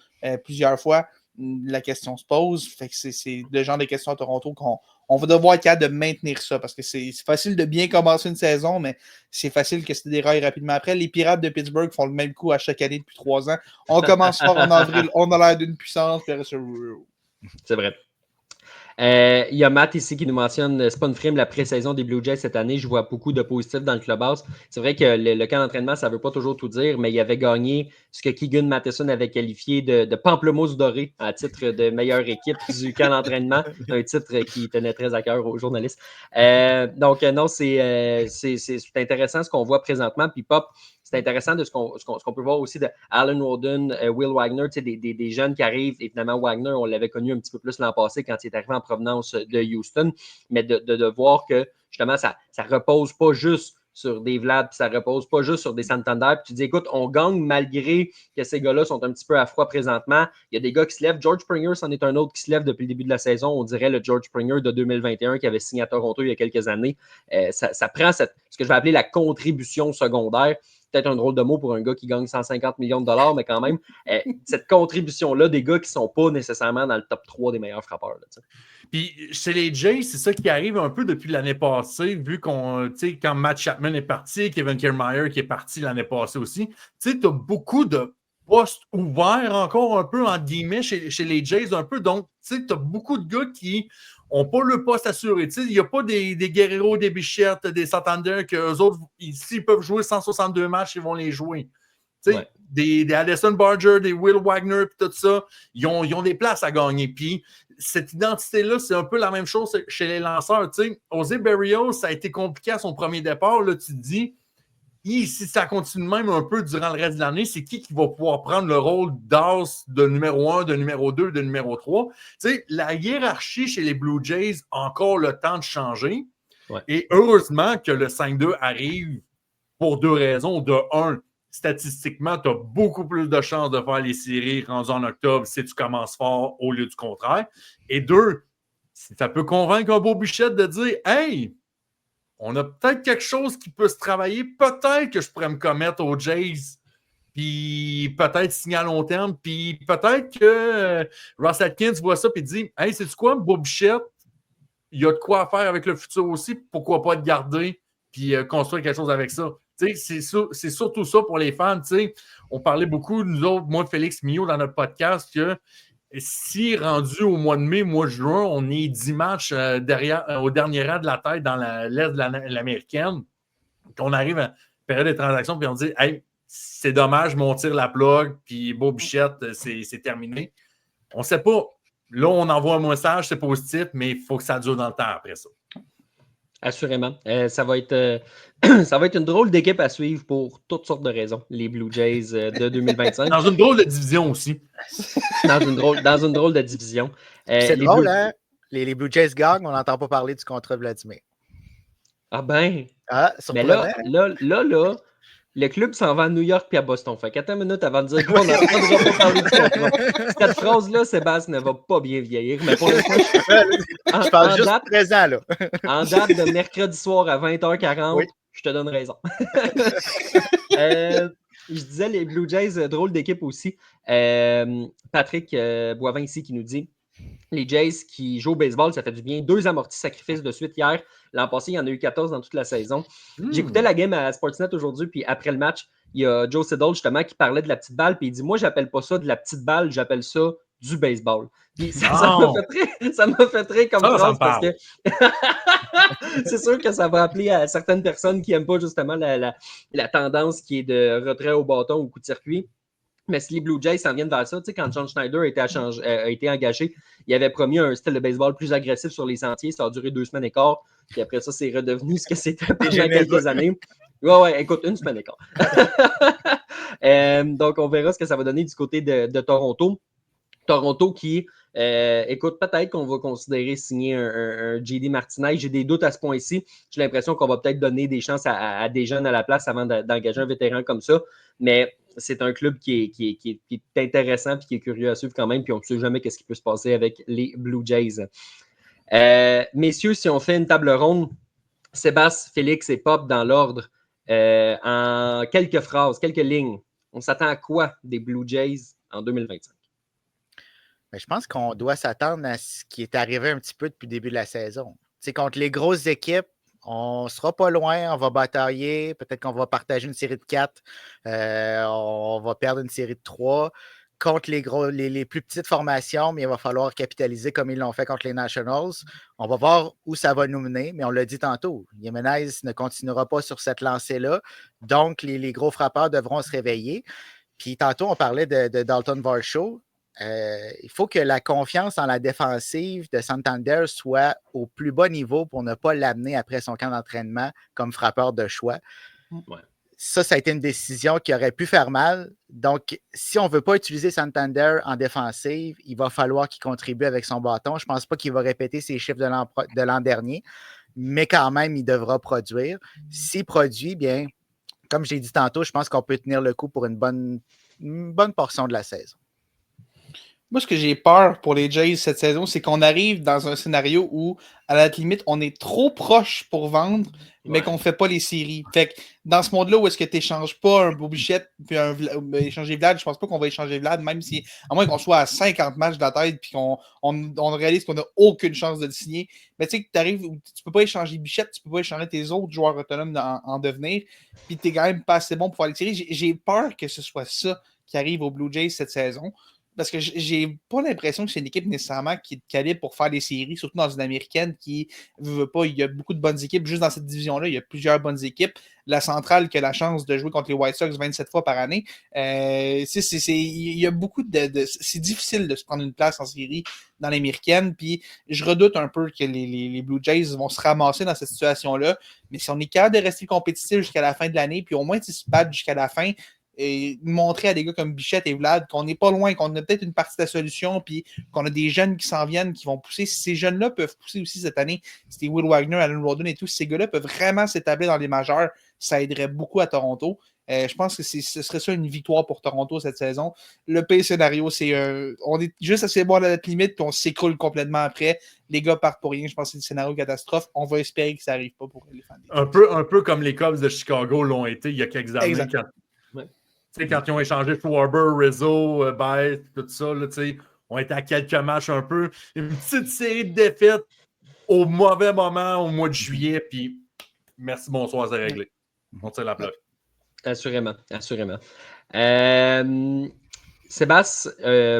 plusieurs fois? La question se pose. Fait que c'est le genre de questions à Toronto qu'on va devoir être capable de maintenir ça parce que c'est facile de bien commencer une saison, mais c'est facile que c'est des rails rapidement après. Les Pirates de Pittsburgh font le même coup à chaque année depuis 3 ans. On commence fort en avril, on a l'air d'une puissance, puis après, C'est vrai. Il y a Matt ici qui nous mentionne Spun-Frame, la pré-saison des Blue Jays cette année. Je vois beaucoup de positifs dans le clubhouse. C'est vrai que le camp d'entraînement, ça ne veut pas toujours tout dire, mais il avait gagné ce que Keegan Matheson avait qualifié de pamplemousse doré à titre de meilleure équipe du camp d'entraînement. Un titre qui tenait très à cœur aux journalistes. Donc, non, c'est intéressant ce qu'on voit présentement. Puis Pop, c'est intéressant de ce qu'on peut voir aussi de Alan Roden, Will Wagner, des jeunes qui arrivent. Évidemment, Wagner, on l'avait connu un petit peu plus l'an passé quand il est arrivé en provenance de Houston, mais de voir que justement, ça ne repose pas juste sur des Vlad, puis ça ne repose pas juste sur des Santander. Puis tu dis, écoute, on gagne malgré que ces gars-là sont un petit peu à froid présentement. Il y a des gars qui se lèvent. George Springer, c'en est un autre qui se lève depuis le début de la saison. On dirait le George Springer de 2021 qui avait signé à Toronto il y a quelques années. Ça prend ce que je vais appeler la contribution secondaire. Peut-être un drôle de mot pour un gars qui gagne 150 millions de dollars, mais quand même, cette contribution-là des gars qui ne sont pas nécessairement dans le top 3 des meilleurs frappeurs. Là, puis chez les Jays, c'est ça qui arrive un peu depuis l'année passée, vu qu'on, tu sais, quand Matt Chapman est parti, Kevin Kiermaier qui est parti l'année passée aussi, tu sais, tu as beaucoup de postes ouverts encore un peu, entre guillemets, chez les Jays un peu. Donc, tu sais, tu as beaucoup de gars qui n'ont pas le poste assuré. Tu sais, il n'y a pas des Guerrero, des Bichette, des Santander qu'eux autres, s'ils peuvent jouer 162 matchs, ils vont les jouer. Tu sais, des Addison Barger, des Will Wagner, tout ça, ils ont des places à gagner. Puis, cette identité-là, c'est un peu la même chose chez les lanceurs. Tu sais, José Berrios, ça a été compliqué à son premier départ. Là, tu te dis, si ça continue même un peu durant le reste de l'année, c'est qui va pouvoir prendre le rôle d'as de numéro 1, de numéro 2, de numéro 3? Tu sais, la hiérarchie chez les Blue Jays a encore le temps de changer. Ouais. Et heureusement que le 5-2 arrive pour deux raisons. De un, statistiquement, tu as beaucoup plus de chances de faire les séries rendues en octobre si tu commences fort au lieu du contraire. Et deux, ça peut convaincre un beau Bichette de dire « Hey, on a peut-être quelque chose qui peut se travailler. Peut-être que je pourrais me commettre aux Jays, puis peut-être signer à long terme, puis peut-être que Ross Atkins voit ça et dit « Hey, sais-tu quoi, beau Bichette, il y a de quoi faire avec le futur aussi. Pourquoi pas te garder puis construire quelque chose avec ça. » C'est surtout ça pour les fans. T'sais. On parlait beaucoup, nous autres, moi, Félix Mignot, dans notre podcast, que si rendu au mois de mai, mois de juin, on est 10 matchs au dernier rang de la tête dans l'Est de l'américaine, qu'on arrive à période de transaction, puis on dit hey, c'est dommage, mais on tire la plug, puis beau Bichette, c'est terminé. On ne sait pas. Là, on envoie un message, c'est positif, mais il faut que ça dure dans le temps après ça. Assurément. Ça va être une drôle d'équipe à suivre pour toutes sortes de raisons, les Blue Jays de 2025. Dans une drôle de division aussi. Dans une drôle de division. C'est drôle, hein? Les Blue Jays gagnent, on n'entend pas parler du contrat de Vladimir. Ah ben! Mais là, le club s'en va à New York puis à Boston. Fait qu'attends une minute avant de dire qu'on n'entendra pas parler du contrat. Cette phrase-là, Sébastien, ne va pas bien vieillir. Mais pour l'instant, je parle juste date, présent, là. En date de mercredi soir à 20h40, oui. Je te donne raison. Je disais les Blue Jays, drôle d'équipe aussi. Patrick Boivin ici qui nous dit les Jays qui jouent au baseball, ça fait du bien. 2 amortis sacrifices de suite hier. L'an passé, il y en a eu 14 dans toute la saison. J'écoutais la game à Sportsnet aujourd'hui, puis après le match, il y a Joe Siddall justement qui parlait de la petite balle, puis il dit « Moi, j'appelle pas ça de la petite balle, j'appelle ça du baseball. » Puis ça m'a fait très comme phrase parce que c'est sûr que ça va appeler à certaines personnes qui n'aiment pas justement la tendance qui est de retrait au bâton ou coup de circuit. Mais si les Blue Jays s'en viennent vers ça, tu sais, quand John Schneider a été engagé, il avait promis un style de baseball plus agressif sur les sentiers. Ça a duré 2 semaines et quart. Puis après ça, c'est redevenu ce que c'était pendant quelques années. Ouais, écoute, 1 semaine et quart. Donc, on verra ce que ça va donner du côté de Toronto. Toronto qui, écoute, peut-être qu'on va considérer signer un JD Martinez. J'ai des doutes à ce point-ci. J'ai l'impression qu'on va peut-être donner des chances à des jeunes à la place avant d'engager un vétéran comme ça. Mais c'est un club qui est intéressant et qui est curieux à suivre quand même. Puis on ne sait jamais ce qui peut se passer avec les Blue Jays. Messieurs, si on fait une table ronde, Sébastien, Félix et Pop dans l'ordre, en quelques phrases, quelques lignes, on s'attend à quoi des Blue Jays en 2025? Mais je pense qu'on doit s'attendre à ce qui est arrivé un petit peu depuis le début de la saison. Contre les grosses équipes, on ne sera pas loin, on va batailler, peut-être qu'on va partager une série de 4, on va perdre une série de 3. Contre les plus petites formations, mais il va falloir capitaliser comme ils l'ont fait contre les Nationals. On va voir où ça va nous mener, mais on l'a dit tantôt, Jiménez ne continuera pas sur cette lancée-là, donc les gros frappeurs devront se réveiller. Puis tantôt, on parlait de Dalton Varsho. Il faut que la confiance en la défensive de Santander soit au plus bas niveau pour ne pas l'amener après son camp d'entraînement comme frappeur de choix. Ouais. Ça a été une décision qui aurait pu faire mal. Donc, si on ne veut pas utiliser Santander en défensive, il va falloir qu'il contribue avec son bâton. Je ne pense pas qu'il va répéter ses chiffres de l'an dernier, mais quand même, il devra produire. S'il produit, bien, comme j'ai dit tantôt, je pense qu'on peut tenir le coup pour une bonne portion de la saison. Moi, ce que j'ai peur pour les Jays cette saison, c'est qu'on arrive dans un scénario où, à la limite, on est trop proche pour vendre, mais qu'on ne fait pas les séries. Fait que dans ce monde-là où est-ce que tu n'échanges pas un Bobichette puis échanger Vlad, je pense pas qu'on va échanger Vlad, même si, à moins qu'on soit à 50 matchs de la tête puis qu'on réalise qu'on n'a aucune chance de le signer. Mais tu sais, tu arrives, tu peux pas échanger Bichette, tu peux pas échanger tes autres joueurs autonomes en devenir, puis tu n'es quand même pas assez bon pour faire les séries. J'ai peur que ce soit ça qui arrive aux Blue Jays cette saison. Parce que j'ai pas l'impression que c'est une équipe nécessairement qui est de calibre pour faire des séries, surtout dans une américaine qui ne veut pas. Il y a beaucoup de bonnes équipes. Juste dans cette division-là, il y a plusieurs bonnes équipes. La centrale qui a la chance de jouer contre les White Sox 27 fois par année. Il y a beaucoup c'est difficile de se prendre une place en série dans l'américaine. Puis je redoute un peu que les Blue Jays vont se ramasser dans cette situation-là. Mais si on est capable de rester compétitif jusqu'à la fin de l'année, puis au moins se battre jusqu'à la fin, et montrer à des gars comme Bichette et Vlad qu'on n'est pas loin, qu'on a peut-être une partie de la solution, puis qu'on a des jeunes qui s'en viennent, qui vont pousser. Si ces jeunes-là peuvent pousser aussi cette année, c'était Will Wagner, Alan Rodden et tous ces gars-là peuvent vraiment s'établir dans les majeurs, ça aiderait beaucoup à Toronto. Je pense que ce serait ça une victoire pour Toronto cette saison. Le pire scénario, c'est on est juste assez bon à la limite, puis on s'écroule complètement après. Les gars partent pour rien. Je pense que c'est le scénario catastrophe. On va espérer que ça n'arrive pas pour les fans. Un peu comme les Cubs de Chicago l'ont été il y a quelques années. Quand ils ont échangé Schwarber, Rizzo, Baez, tout ça, là, on était à quelques matchs un peu. Une petite série de défaites au mauvais moment, au mois de juillet, puis merci, bonsoir, c'est réglé. On tire la plug. Assurément. Sébastien,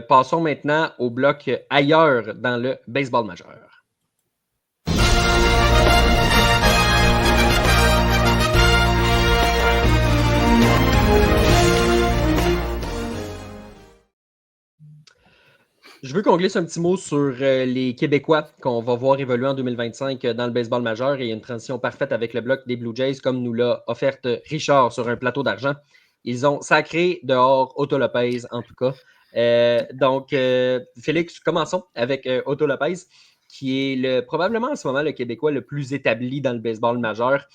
passons maintenant au bloc ailleurs dans le baseball majeur. Je veux qu'on glisse un petit mot sur les Québécois qu'on va voir évoluer en 2025 dans le baseball majeur. Et il y a une transition parfaite avec le bloc des Blue Jays, comme nous l'a offerte Richard sur un plateau d'argent. Ils ont sacré dehors Otto Lopez, en tout cas. Donc, Félix, commençons avec Otto Lopez, qui est probablement en ce moment le Québécois le plus établi dans le baseball majeur.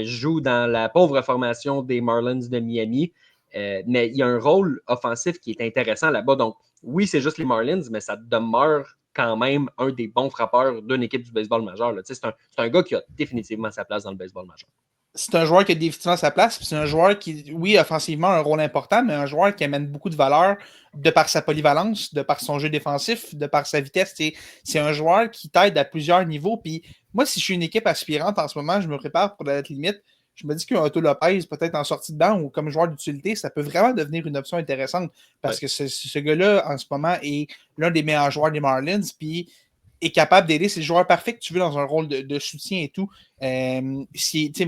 Joue dans la pauvre formation des Marlins de Miami. Mais il y a un rôle offensif qui est intéressant là-bas. Donc, oui, c'est juste les Marlins, mais ça demeure quand même un des bons frappeurs d'une équipe du baseball majeur. C'est un gars qui a définitivement sa place dans le baseball majeur. C'est un joueur qui a définitivement sa place. C'est un joueur qui, oui, offensivement, a un rôle important, mais un joueur qui amène beaucoup de valeur de par sa polyvalence, de par son jeu défensif, de par sa vitesse. C'est un joueur qui t'aide à plusieurs niveaux. Puis moi, si je suis une équipe aspirante en ce moment, je me prépare pour la date limite. Je me dis qu'un Otto Lopez, peut-être en sortie de banc ou comme joueur d'utilité, ça peut vraiment devenir une option intéressante parce que ce gars-là, en ce moment, est l'un des meilleurs joueurs des Marlins, puis est capable d'aider. C'est le joueur parfait que tu veux dans un rôle de soutien et tout. Mais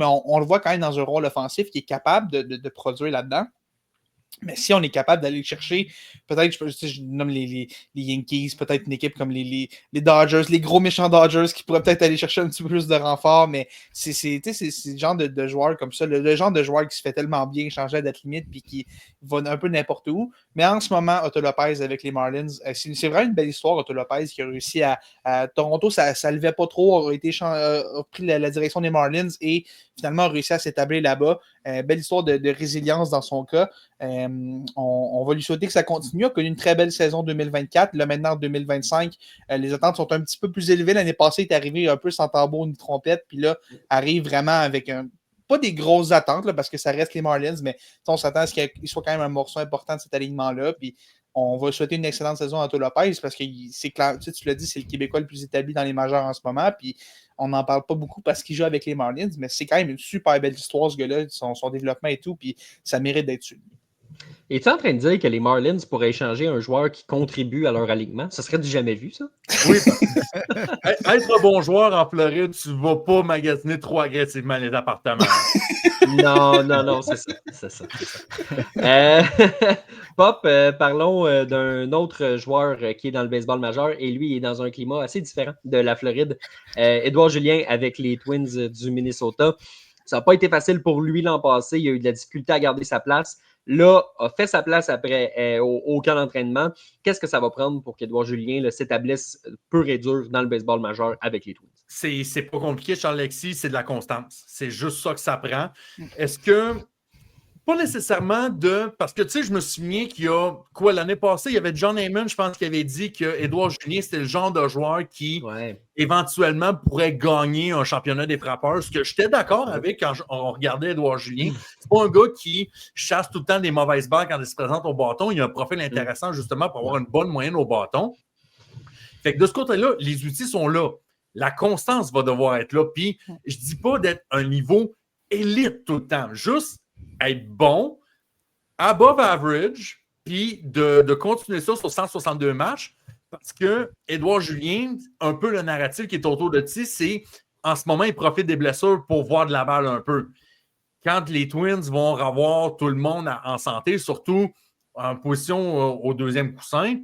on le voit quand même dans un rôle offensif qui est capable de produire là-dedans. Mais si on est capable d'aller le chercher, peut-être, je nomme les Yankees, peut-être une équipe comme les Dodgers, les gros méchants Dodgers qui pourraient peut-être aller chercher un petit peu plus de renfort, mais c'est le genre de joueur comme ça, le genre de joueur qui se fait tellement bien changer à date limite puis qui va un peu n'importe où. Mais en ce moment, Otto Lopez avec les Marlins, c'est vraiment une belle histoire, Otto Lopez qui a réussi à Toronto, ça ne levait pas trop, a pris la direction des Marlins et finalement a réussi à s'établir là-bas. Belle histoire de résilience dans son cas. On va lui souhaiter que ça continue. Il a connu une très belle saison 2024. Là, maintenant, en 2025, les attentes sont un petit peu plus élevées. L'année passée, il est arrivé un peu sans tambour ni trompette. Puis là, arrive vraiment avec pas des grosses attentes, là, parce que ça reste les Marlins, mais on s'attend à ce qu'il soit quand même un morceau important de cet alignement-là. Puis on va souhaiter une excellente saison à Anto Lopez parce que c'est clair, tu l'as dit, c'est le Québécois le plus établi dans les majeurs en ce moment. Puis on n'en parle pas beaucoup parce qu'il joue avec les Marlins, mais c'est quand même une super belle histoire, ce gars-là, son développement et tout. Puis ça mérite d'être souligné. Es-tu en train de dire que les Marlins pourraient échanger un joueur qui contribue à leur alignement? Ça serait du jamais vu, ça? Oui, être un bon joueur en Floride, tu ne vas pas magasiner trop agressivement les appartements. Non, c'est ça. Pop, parlons d'un autre joueur qui est dans le baseball majeur et lui, il est dans un climat assez différent de la Floride. Édouard Julien avec les Twins du Minnesota. Ça n'a pas été facile pour lui l'an passé. Il a eu de la difficulté à garder sa place. Là, a fait sa place après au camp d'entraînement. Qu'est-ce que ça va prendre pour qu'Édouard Julien s'établisse pur et dur dans le baseball majeur avec les Twins? C'est pas compliqué, Charles-Alexis, c'est de la constance. C'est juste ça que ça prend. Est-ce que, pas nécessairement parce que, tu sais, je me souviens qu'il y a, l'année passée, il y avait John Heyman, je pense, qui avait dit qu'Édouard Julien, c'était le genre de joueur qui, éventuellement, pourrait gagner un championnat des frappeurs. Ce que j'étais d'accord avec quand on regardait Édouard Julien. C'est pas un gars qui chasse tout le temps des mauvaises balles quand il se présente au bâton. Il a un profil intéressant, justement, pour avoir une bonne moyenne au bâton. Fait que de ce côté-là, les outils sont là. La constance va devoir être là. Puis, je dis pas d'être un niveau élite tout le temps. Juste être bon, above average, puis de continuer ça sur 162 matchs, parce que Édouard Julien, un peu le narratif qui est autour de ça, c'est en ce moment, il profite des blessures pour voir de la balle un peu. Quand les Twins vont avoir tout le monde en santé, surtout en position au deuxième coussin,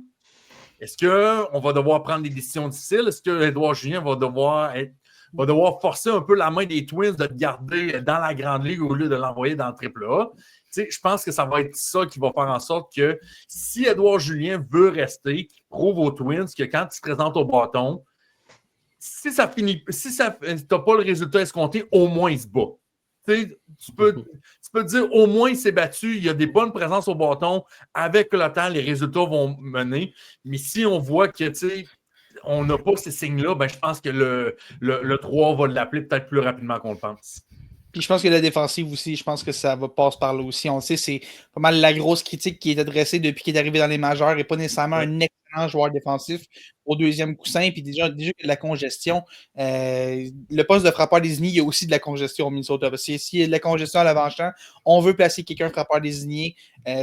est-ce qu'on va devoir prendre des décisions difficiles? Est-ce que Édouard Julien va devoir forcer un peu la main des Twins de le garder dans la grande ligue au lieu de l'envoyer dans le AAA? Tu sais, je pense que ça va être ça qui va faire en sorte que si Édouard Julien veut rester, qu'il prouve aux Twins que quand il se présente au bâton, si tu n'as pas le résultat escompté, au moins il se bat. Tu peux te dire au moins il s'est battu, il y a des bonnes présences au bâton. Avec le temps, les résultats vont mener. Mais si on voit que on n'a pas ces signes-là, ben, je pense que le 3 va l'appeler peut-être plus rapidement qu'on le pense. Puis je pense que la défensive aussi, je pense que ça va passer par là aussi. On le sait, c'est pas mal la grosse critique qui est adressée depuis qu'il est arrivé dans les majeurs et pas nécessairement un excellent joueur défensif au deuxième coussin. Puis déjà qu'il y a de la congestion. Le poste de frappeur désigné, il y a aussi de la congestion au Minnesota. Parce que s'il y a de la congestion à l'avant-champ, on veut placer quelqu'un frappeur désigné.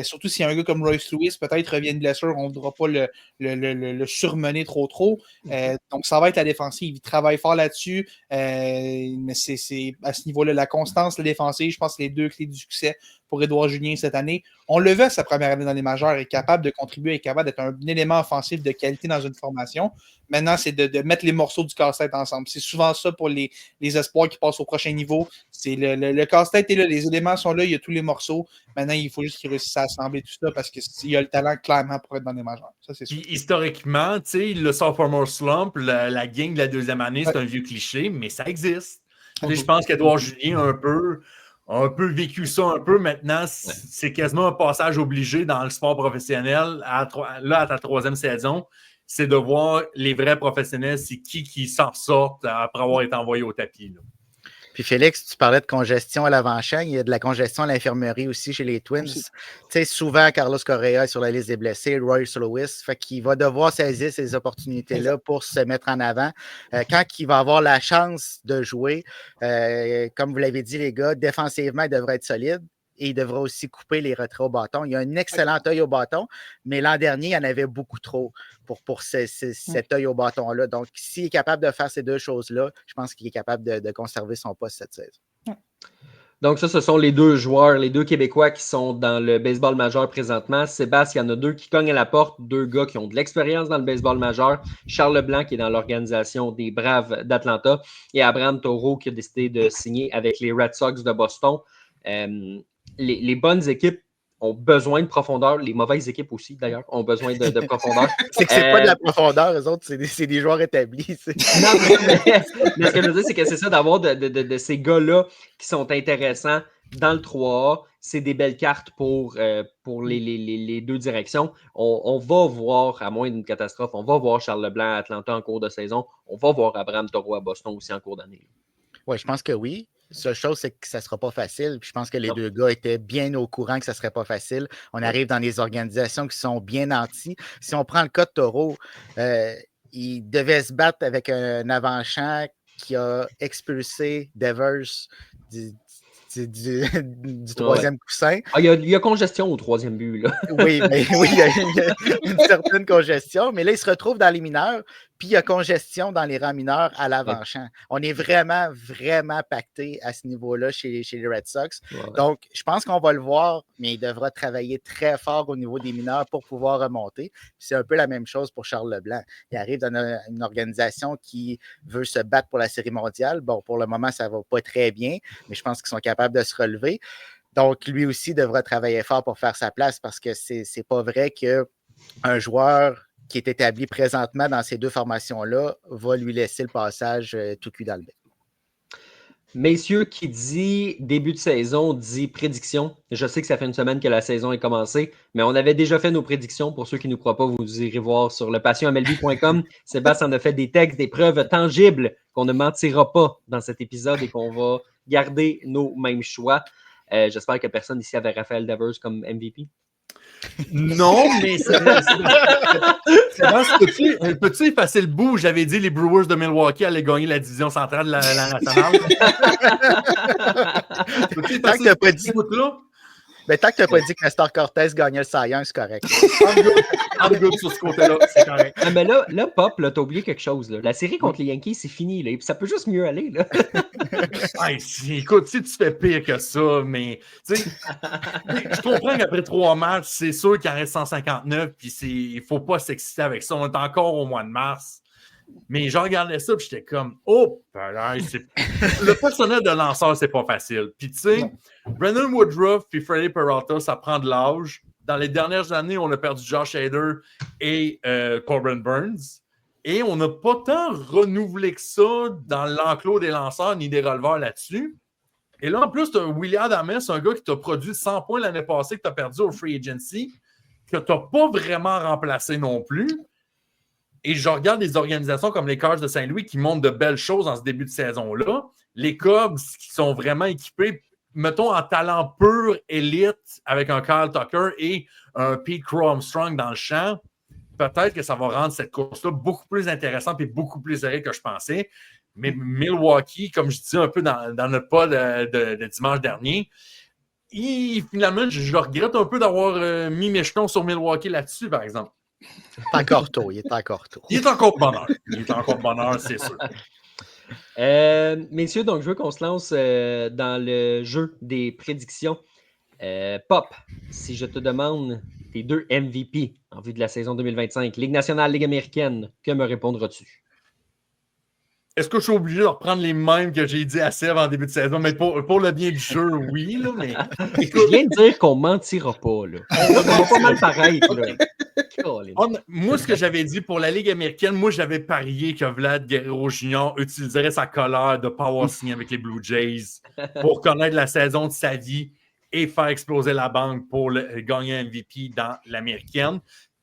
Surtout s'il y a un gars comme Royce Lewis, peut-être revient de blessure, on ne voudra pas le surmener trop. Donc ça va être la défensive. Il travaille fort là-dessus. Mais c'est à ce niveau-là, la constance, la défensive, je pense que c'est les deux clés du succès pour Édouard Julien cette année. On le veut à sa première année dans les majeurs, est capable de contribuer, est capable d'être un élément offensif de qualité dans une formation. Maintenant, c'est de mettre les morceaux du casse-tête ensemble. C'est souvent ça pour les espoirs qui passent au prochain niveau. C'est le casse-tête est là, les éléments sont là, il y a tous les morceaux. Maintenant, il faut juste qu'il réussisse à assembler tout ça parce qu'il y a le talent clairement pour être dans les majeurs. Ça, c'est sûr. Puis, historiquement, le sophomore slump, la gang de la deuxième année, c'est un vieux cliché, mais ça existe. Je pense qu'Édouard Julien a un peu vécu ça un peu. Maintenant, c'est quasiment un passage obligé dans le sport professionnel. À ta troisième saison, c'est de voir les vrais professionnels, c'est qui s'en sortent après avoir été envoyés au tapis. Là. Puis Félix, tu parlais de congestion à l'avant-champ. Il y a de la congestion à l'infirmerie aussi chez les Twins. Tu sais, souvent, Carlos Correa est sur la liste des blessés, Royce Lewis. Fait qu'il va devoir saisir ces opportunités-là pour se mettre en avant. Quand il va avoir la chance de jouer, comme vous l'avez dit, les gars, défensivement, il devrait être solide. Et il devra aussi couper les retraits au bâton. Il y a un excellent œil au bâton, mais l'an dernier, il y en avait beaucoup trop pour cet œil au bâton-là. Donc, s'il est capable de faire ces deux choses-là, je pense qu'il est capable de conserver son poste cette saison. Donc, ça, ce sont les deux joueurs, les deux Québécois qui sont dans le baseball majeur présentement. Sébastien, il y en a deux qui cognent à la porte, deux gars qui ont de l'expérience dans le baseball majeur. Charles Leblanc, qui est dans l'organisation des Braves d'Atlanta, et Abraham Taureau, qui a décidé de signer avec les Red Sox de Boston. Les bonnes équipes ont besoin de profondeur. Les mauvaises équipes aussi, d'ailleurs, ont besoin de profondeur. C'est que c'est pas de la profondeur, eux autres, c'est des joueurs établis. Non, mais ce que je veux dire, c'est que c'est ça, d'avoir de ces gars-là qui sont intéressants dans le 3A, c'est des belles cartes pour les deux directions. On va voir, à moins d'une catastrophe, on va voir Charles Leblanc à Atlanta en cours de saison. On va voir Abraham Toro à Boston aussi en cours d'année. Oui, je pense que oui. La seule chose, c'est que ça ne sera pas facile. Puis je pense que les Non. deux gars étaient bien au courant que ça ne serait pas facile. On arrive dans des organisations qui sont bien nantis. Si on prend le cas de Toro, il devait se battre avec un avant-champ qui a expulsé Devers du troisième coussin. Ah, il y a congestion au troisième but. Là. Oui, mais oui, il y a une certaine congestion. Mais là, il se retrouve dans les mineurs, puis il y a congestion dans les rangs mineurs à l'avant-champ. On est vraiment, vraiment pacté à ce niveau-là chez les Red Sox. Ouais. Donc, je pense qu'on va le voir, mais il devra travailler très fort au niveau des mineurs pour pouvoir remonter. Puis c'est un peu la même chose pour Charles Leblanc. Il arrive dans une organisation qui veut se battre pour la Série mondiale. Bon, pour le moment, ça ne va pas très bien, mais je pense qu'ils sont capables de se relever. Donc, lui aussi devra travailler fort pour faire sa place parce que c'est pas vrai qu'un joueur qui est établi présentement dans ces deux formations-là va lui laisser le passage tout cul dans le bec. Messieurs, qui dit début de saison, dit prédiction. Je sais que ça fait une semaine que la saison est commencée, mais on avait déjà fait nos prédictions. Pour ceux qui ne nous croient pas, vous irez voir sur lepassionmlb.com. Sébastien en a fait des textes, des preuves tangibles qu'on ne mentira pas dans cet épisode et qu'on va garder nos mêmes choix. J'espère que personne ici avait Rafael Devers comme MVP. Non, mais peux-tu effacer le bout où j'avais dit les Brewers de Milwaukee allaient gagner la division centrale de la nationale? Peux-tu effacer ce bout-là? Mais tant que tu n'as pas dit que Nestor Cortez gagnait le Cy Young, c'est correct. I'm good sur ce côté-là, c'est correct. Ah, mais là, Pop, t'as oublié quelque chose. Là. La série contre les Yankees, c'est fini. Là, et puis ça peut juste mieux aller. Là. Hey, écoute, si tu fais pire que ça, mais je comprends qu'après 3 matchs, c'est sûr qu'il en reste 159, puis il ne faut pas s'exciter avec ça. On est encore au mois de mars. Mais je regardais ça, puis j'étais comme, oh, le personnel de lanceur, c'est pas facile. Puis tu sais, Brendan Woodruff puis Freddie Peralta, ça prend de l'âge. Dans les dernières années, on a perdu Josh Hader et Corbin Burns. Et on n'a pas tant renouvelé que ça dans l'enclos des lanceurs ni des releveurs là-dessus. Et là, en plus, tu as William Adames, un gars qui t'a produit 100 points l'année passée, que tu as perdu au Free Agency, que tu n'as pas vraiment remplacé non plus. Et je regarde des organisations comme les Cards de Saint-Louis qui montrent de belles choses en ce début de saison-là. Les Cubs qui sont vraiment équipés, mettons, en talent pur, élite, avec un Kyle Tucker et un Pete Crow Armstrong dans le champ, peut-être que ça va rendre cette course-là beaucoup plus intéressante et beaucoup plus serrée que je pensais. Mais Milwaukee, comme je disais un peu dans notre pod de dimanche dernier, finalement, je regrette un peu d'avoir mis mes jetons sur Milwaukee là-dessus, par exemple. Il est encore tôt. Il est encore de bonheur. Il est encore de bonheur, c'est sûr. Messieurs, donc je veux qu'on se lance dans le jeu des prédictions. Pop, si je te demande tes 2 MVP en vue de la saison 2025, Ligue nationale, Ligue américaine, que me répondras-tu? Est-ce que je suis obligé de reprendre les mêmes que j'ai dit à Sèvres en début de saison? Mais pour le bien du jeu, oui. Là, mais... Je viens de dire qu'on mentira pas. Là. On va pas mal paraître. Là. Moi, ce que j'avais dit pour la Ligue américaine, moi, j'avais parié que Vlad Guerrero Jr. utiliserait sa colère de ne pas avoir signé avec les Blue Jays pour connaître la saison de sa vie et faire exploser la banque pour gagner un MVP dans l'américaine.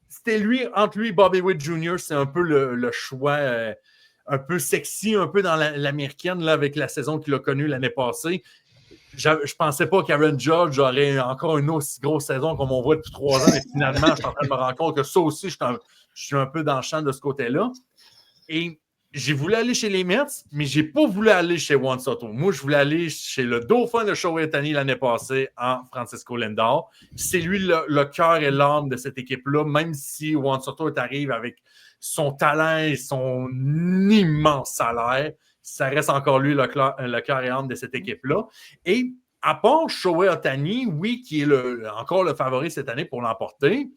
C'était entre lui et Bobby Witt Jr., c'est un peu le choix un peu sexy, un peu dans l'américaine, là, avec la saison qu'il a connue l'année passée. Je ne pensais pas qu'Aaron Judge aurait encore une aussi grosse saison comme on voit depuis 3 ans, mais finalement, je suis en train de me rendre compte que ça aussi, je suis un peu dans le champ de ce côté-là. Et j'ai voulu aller chez les Mets, mais je n'ai pas voulu aller chez Juan Soto. Moi, je voulais aller chez le dauphin de Shohei Ohtani l'année passée en Francisco Lindor. C'est lui le cœur et l'âme de cette équipe-là, même si Juan Soto arrive avec son talent et son immense salaire, ça reste encore lui le cœur et âme de cette équipe-là. Et à part Shohei Ohtani, oui, qui est encore le favori cette année pour l'emporter,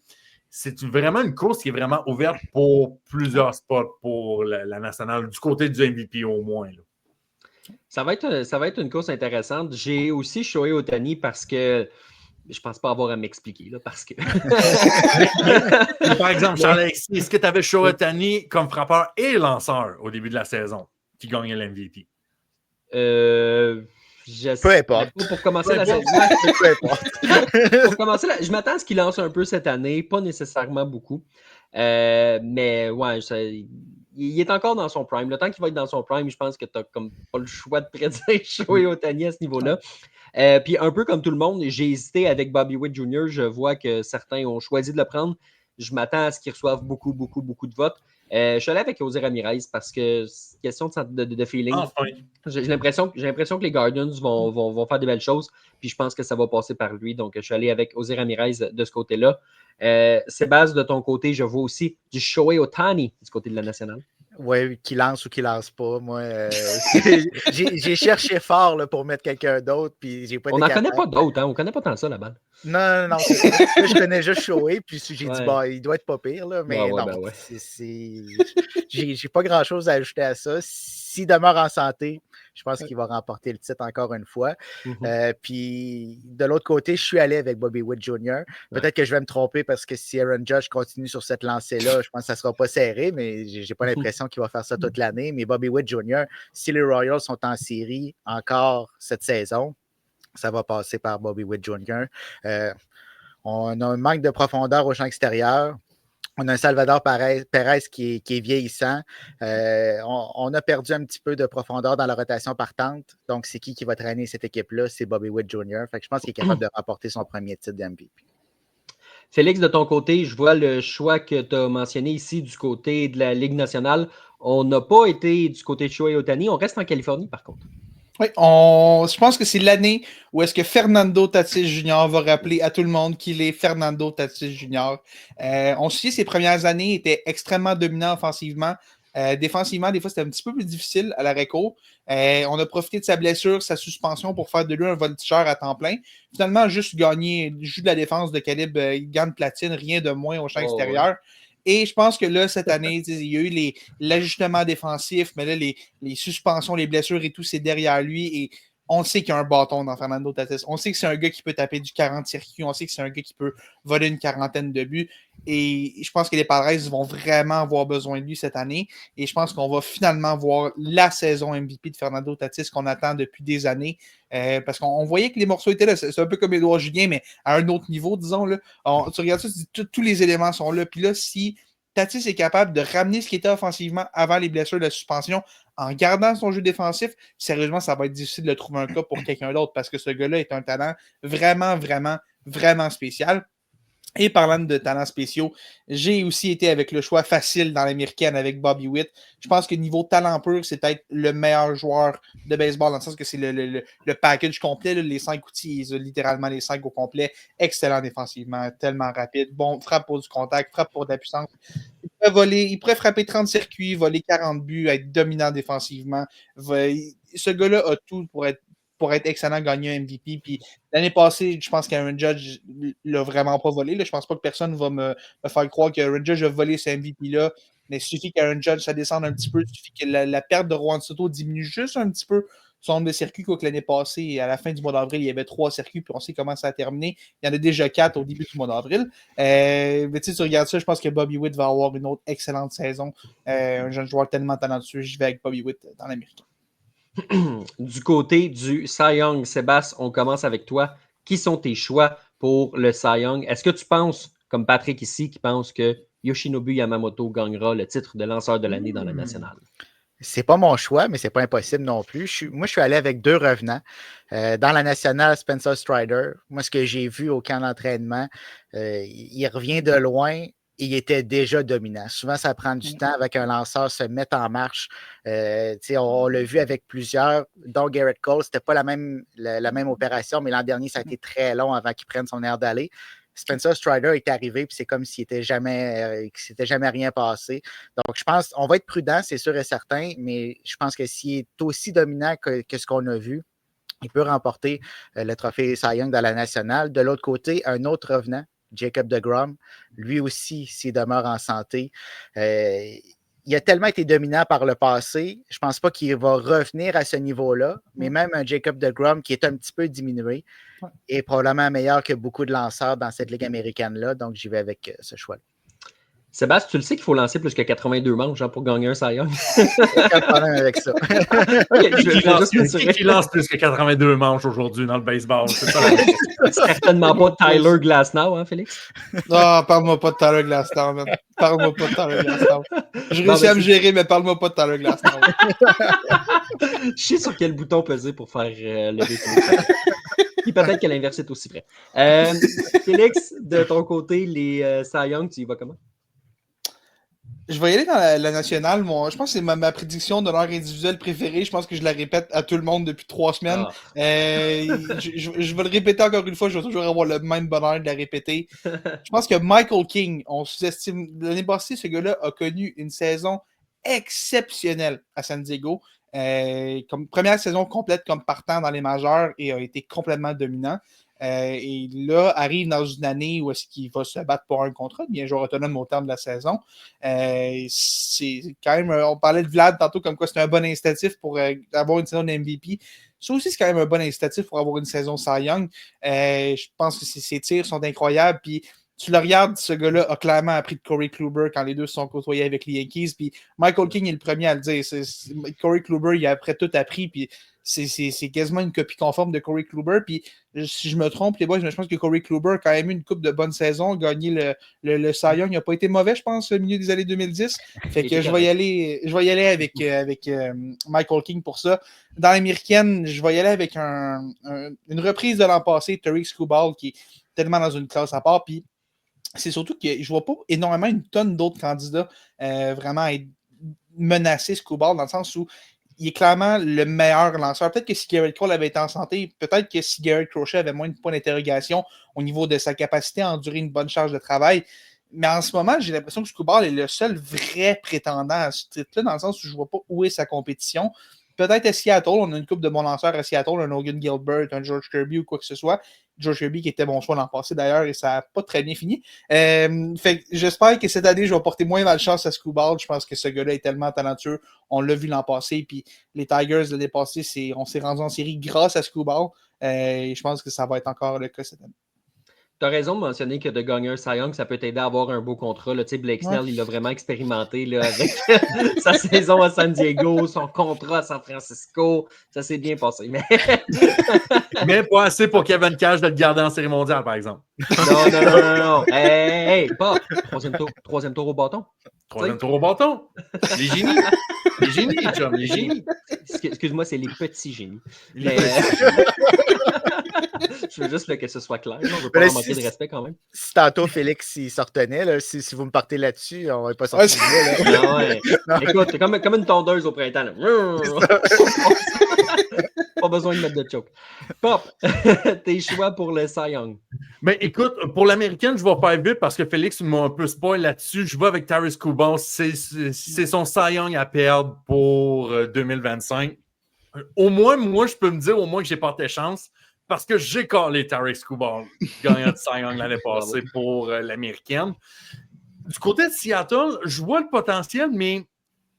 c'est vraiment une course qui est vraiment ouverte pour plusieurs spots pour la nationale, du côté du MVP au moins. Là. Ça va être une course intéressante. J'ai aussi Shohei Ohtani parce que je pense pas avoir à m'expliquer, là, parce que... Par exemple, Charles-Alexis, est-ce que tu avais Shohei Ohtani comme frappeur et lanceur au début de la saison qui gagnait l'MVP? Peu importe. Pour commencer la Peu saison. importe. Peu importe. Pour commencer, je m'attends à ce qu'il lance un peu cette année, pas nécessairement beaucoup. Mais ouais, il est encore dans son prime. Le temps qu'il va être dans son prime, je pense que tu n'as comme pas le choix de prédire Shohei Ohtani à ce niveau-là. Puis un peu comme tout le monde, j'ai hésité avec Bobby Witt Jr. Je vois que certains ont choisi de le prendre. Je m'attends à ce qu'ils reçoivent beaucoup de votes. Je suis allé avec José Ramirez parce que c'est question de feeling. Enfin. J'ai l'impression que les Guardians vont faire des belles choses. Puis je pense que ça va passer par lui. Donc, je suis allé avec José Ramirez de ce côté-là. Sébastien, de ton côté, je vois aussi du Shohei Ohtani du côté de la nationale. Oui, qui lance ou qui lance pas. Moi, j'ai cherché fort là, pour mettre quelqu'un d'autre, puis j'ai pas On été n'en connaît capable. pas d'autres. Hein? On ne connaît pas tant ça, la balle. Non, c'est ça. Là, je connais juste Shohei, puis j'ai dit, Ouais. bah, il doit être pas pire, là, mais non, ouais. j'ai pas grand-chose à ajouter à ça. S'il demeure en santé, je pense qu'il va remporter le titre encore une fois. Puis de l'autre côté, je suis allé avec Bobby Witt Jr. Peut-être que je vais me tromper parce que si Aaron Judge continue sur cette lancée-là, je pense que ça ne sera pas serré, mais j'ai pas l'impression qu'il va faire ça toute l'année. Mais Bobby Witt Jr., si les Royals sont en série encore cette saison, ça va passer par Bobby Witt Jr. On a un manque de profondeur au champ extérieur. On a un Salvador Perez qui est vieillissant. On a perdu un petit peu de profondeur dans la rotation partante. Donc, c'est qui va traîner cette équipe-là? C'est Bobby Witt Jr. Fait que je pense qu'il est capable de remporter son premier titre d'MVP. Félix, de ton côté, je vois le choix que tu as mentionné ici du côté de la Ligue nationale. On n'a pas été du côté de Shohei Ohtani. On reste en Californie, par contre. Oui, je pense que c'est l'année où est-ce que Fernando Tatis Jr. va rappeler à tout le monde qu'il est Fernando Tatis Jr. On se souvient, ses premières années étaient extrêmement dominants offensivement. Défensivement, des fois, c'était un petit peu plus difficile à l'arrêt court. On a profité de sa blessure, sa suspension pour faire de lui un voltigeur à temps plein. Finalement, juste gagner, juste de la défense de calibre gant de platine, rien de moins au champ extérieur. Ouais. Et je pense que là, cette année, il y a eu l'ajustement défensif, mais là, les suspensions, les blessures et tout, c'est derrière lui. Et on sait qu'il y a un bâton dans Fernando Tatis. On sait que c'est un gars qui peut taper du 40 circuits. On sait que c'est un gars qui peut voler une quarantaine de buts. Et je pense que les Padres vont vraiment avoir besoin de lui cette année. Et je pense qu'on va finalement voir la saison MVP de Fernando Tatis qu'on attend depuis des années. Parce qu'on voyait que les morceaux étaient là. C'est un peu comme Édouard Julien, mais à un autre niveau, disons. Là. Tu regardes ça, tu dis, tous les éléments sont là. Puis là, si Tatis est capable de ramener ce qui était offensivement avant les blessures de la suspension en gardant son jeu défensif, sérieusement, ça va être difficile de trouver un cas pour quelqu'un d'autre parce que ce gars-là est un talent vraiment spécial. Et parlant de talents spéciaux, j'ai aussi été avec le choix facile dans l'américaine avec Bobby Witt. Je pense que niveau talent pur, c'est peut-être le meilleur joueur de baseball dans le sens que c'est le package complet, là, les 5 outils, littéralement les 5 au complet. Excellent défensivement, tellement rapide. Bon, frappe pour du contact, frappe pour de la puissance. Il pourrait frapper 30 circuits, voler 40 buts, être dominant défensivement. Ce gars-là a tout pour être excellent, gagner un MVP. Puis l'année passée, je pense qu'Aaron Judge l'a vraiment pas volé. Là. Je pense pas que personne va me faire croire qu'Aaron Judge a volé ce MVP-là. Mais il suffit qu'Aaron Judge, ça descende un petit peu. Il suffit que la perte de Juan Soto diminue juste un petit peu son nombre de circuits. Quoi que l'année passée, à la fin du mois d'avril, il y avait 3 circuits, puis on sait comment ça a terminé. Il y en a déjà 4 au début du mois d'avril. Mais tu regardes ça, je pense que Bobby Witt va avoir une autre excellente saison. Un jeune joueur tellement talentueux. Je vais avec Bobby Witt dans l'Amérique. Du côté du Cy Young, Sébastien, on commence avec toi. Qui sont tes choix pour le Cy Young? Est-ce que tu penses, comme Patrick ici, qui pense que Yoshinobu Yamamoto gagnera le titre de lanceur de l'année dans la nationale? C'est pas mon choix, mais c'est pas impossible non plus. Moi, je suis allé avec 2 revenants. Dans la nationale, Spencer Strider. Moi, ce que j'ai vu au camp d'entraînement, il revient de loin. Il était déjà dominant. Souvent, ça prend du temps avec un lanceur se mettre en marche. On l'a vu avec plusieurs, dont Garrett Cole. C'était pas la même opération, mais l'an dernier, ça a été très long avant qu'il prenne son air d'aller. Spencer Strider est arrivé, puis c'est comme s'il n'était jamais rien passé. Donc, je pense qu'on va être prudent, c'est sûr et certain, mais je pense que s'il est aussi dominant que ce qu'on a vu, il peut remporter le trophée Cy Young dans la nationale. De l'autre côté, un autre revenant, Jacob deGrom, lui aussi, s'il demeure en santé, il a tellement été dominant par le passé, je ne pense pas qu'il va revenir à ce niveau-là, mais même un Jacob deGrom qui est un petit peu diminué est probablement meilleur que beaucoup de lanceurs dans cette ligue américaine-là, donc j'y vais avec ce choix-là. Sébastien, tu le sais qu'il faut lancer plus que 82 manches pour gagner un Cy Young? Aucun problème avec ça. Okay, Qui lance plus que 82 manches aujourd'hui dans le baseball? C'est ça. Certainement pas Tyler Glasnow, hein, Félix? Non, parle-moi pas de Tyler Glasnow, man. Parle-moi pas de Tyler Glasnow. Je réussis à me gérer, mais parle-moi pas de Tyler Glasnow. Je sais sur quel bouton peser pour faire lever ton Puis peut-être que l'inverse est aussi vrai. Félix, de ton côté, les Cy Young, tu y vas comment? Je vais y aller dans la nationale. Je pense que c'est ma prédiction de l'heure individuelle préférée. Je pense que je la répète à tout le monde depuis 3 semaines. Je vais le répéter encore une fois. Je vais toujours avoir le même bonheur de la répéter. Je pense que Michael King, on sous-estime. L'année passée, ce gars-là a connu une saison exceptionnelle à San Diego. Comme première saison complète comme partant dans les majeurs et a été complètement dominant. Et là, arrive dans une année où est-ce qu'il va se battre pour un contrat, bien joueur autonome au terme de la saison. C'est quand même, on parlait de Vlad tantôt comme quoi c'est un bon incitatif pour avoir une saison de MVP. Ça aussi, c'est quand même un bon incitatif pour avoir une saison Cy Young. Je pense que ses tirs sont incroyables. Puis tu le regardes, ce gars-là a clairement appris de Corey Kluber quand les deux se sont côtoyés avec les Yankees. Puis Michael King est le premier à le dire. Corey Kluber, il a après tout appris. Puis c'est quasiment une copie conforme de Corey Kluber. Puis si je me trompe, les boys, je pense que Corey Kluber a quand même eu une coupe de bonne saison, gagné le Cy Young. Il n'a pas été mauvais, je pense, au milieu des années 2010. Fait que je vais y aller avec Michael King pour ça. Dans l'américaine, je vais y aller avec une reprise de l'an passé, Tarik Skubal, qui est tellement dans une classe à part. Puis c'est surtout que je ne vois pas énormément une tonne d'autres candidats vraiment être menacés Skubal, dans le sens où il est clairement le meilleur lanceur. Peut-être que si Garrett Cole avait été en santé, peut-être que si Garrett Crochet avait moins de points d'interrogation au niveau de sa capacité à endurer une bonne charge de travail. Mais en ce moment, j'ai l'impression que Skubal est le seul vrai prétendant à ce titre-là, dans le sens où je ne vois pas où est sa compétition. Peut-être à Seattle, on a une couple de bons lanceurs à Seattle, un Logan Gilbert, un George Kirby ou quoi que ce soit. George Kirby qui était bon choix l'an passé d'ailleurs et ça n'a pas très bien fini. Fait j'espère que cette année, je vais porter moins malchance à Skubal. Je pense que ce gars-là est tellement talentueux. On l'a vu l'an passé. Puis les Tigers l'année passée, on s'est rendu en série grâce à Skubal. Et je pense que ça va être encore le cas cette année. Tu as raison de mentionner que de gagner un Cy Young, ça peut t'aider à avoir un beau contrat. Là. Blake Snell, il l'a vraiment expérimenté là, avec sa saison à San Diego, son contrat à San Francisco. Ça s'est bien passé. Mais pas assez pour Kevin Cash de le garder en série mondiale, par exemple. Non. Hey, pas. Troisième tour au bâton. Troisième tour au bâton. Les génies. Les génies, John, les génies. Excuse-moi, c'est les petits génies. Je veux juste que ce soit clair. On ne veut pas leur manquer de respect quand même. Si tantôt Félix il s'en retenait, là, si vous me partez là-dessus, on ne va pas sortir de là. Non. Écoute, comme une tondeuse au printemps. Pas besoin de mettre de choke. Pop, tes choix pour le Cy Young. Mais écoute, pour l'américaine, je vais faire vite parce que Félix m'a un peu spoil là-dessus. Je vais avec Tarik Skubal. C'est son Cy Young à perdre pour 2025. Au moins, moi, je peux me dire au moins que j'ai porté chance parce que j'ai callé Tarik Skubal gagnant de Cy Young l'année passée pour l'américaine. Du côté de Seattle, je vois le potentiel, mais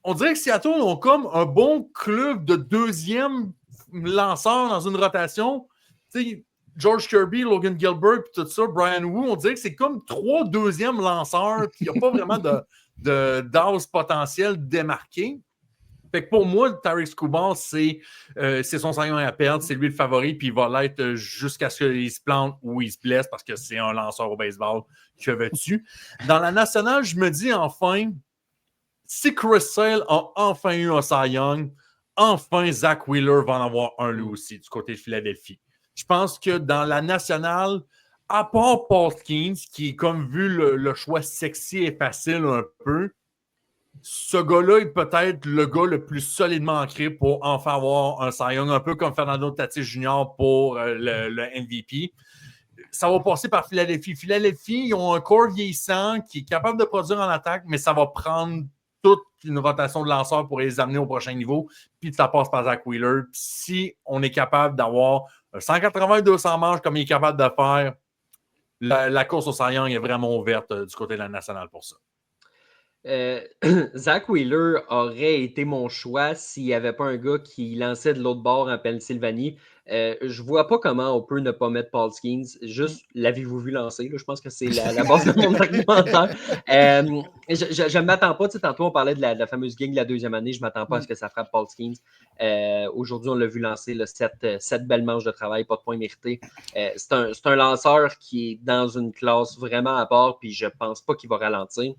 on dirait que Seattle ont comme un bon club de deuxième lanceur dans une rotation. Tu sais, George Kirby, Logan Gilbert, puis tout ça, Brian Wu, on dirait que c'est comme 3 deuxièmes lanceurs, puis il n'y a pas vraiment d'as potentiel démarqué. Fait que pour moi, Tarik Skubal, c'est son Cy Young à perdre, c'est lui le favori, puis il va l'être jusqu'à ce qu'il se plante ou il se blesse parce que c'est un lanceur au baseball que veux-tu. Dans la nationale, je me dis enfin, si Chris Sale a enfin eu un Cy Young, enfin Zach Wheeler va en avoir un lui aussi du côté de Philadelphie. Je pense que dans la nationale, à part Paul Skeens, qui est comme vu le choix sexy et facile un peu, ce gars-là est peut-être le gars le plus solidement ancré pour enfin avoir un Cy Young, un peu comme Fernando Tatis Jr. pour le MVP. Ça va passer par Philadelphie. Philadelphie, ils ont un corps vieillissant qui est capable de produire en attaque, mais ça va prendre toute une rotation de lanceurs pour les amener au prochain niveau. Puis ça passe par Zach Wheeler. Puis si on est capable d'avoir 180-200 manches comme il est capable de faire, la course au Cy Young est vraiment ouverte du côté de la nationale pour ça. Zach Wheeler aurait été mon choix s'il n'y avait pas un gars qui lançait de l'autre bord en Pennsylvanie. Je vois pas comment on peut ne pas mettre Paul Skeens. Juste, l'avez-vous vu lancer? Là? Je pense que c'est la base de mon argumentaire. Je ne m'attends pas. Tantôt, on parlait de la fameuse gang de la deuxième année. Je ne m'attends pas à ce que ça frappe Paul Skeens. Aujourd'hui, on l'a vu lancer 7 belles manches de travail, pas de points mérités. C'est un lanceur qui est dans une classe vraiment à part, puis je pense pas qu'il va ralentir.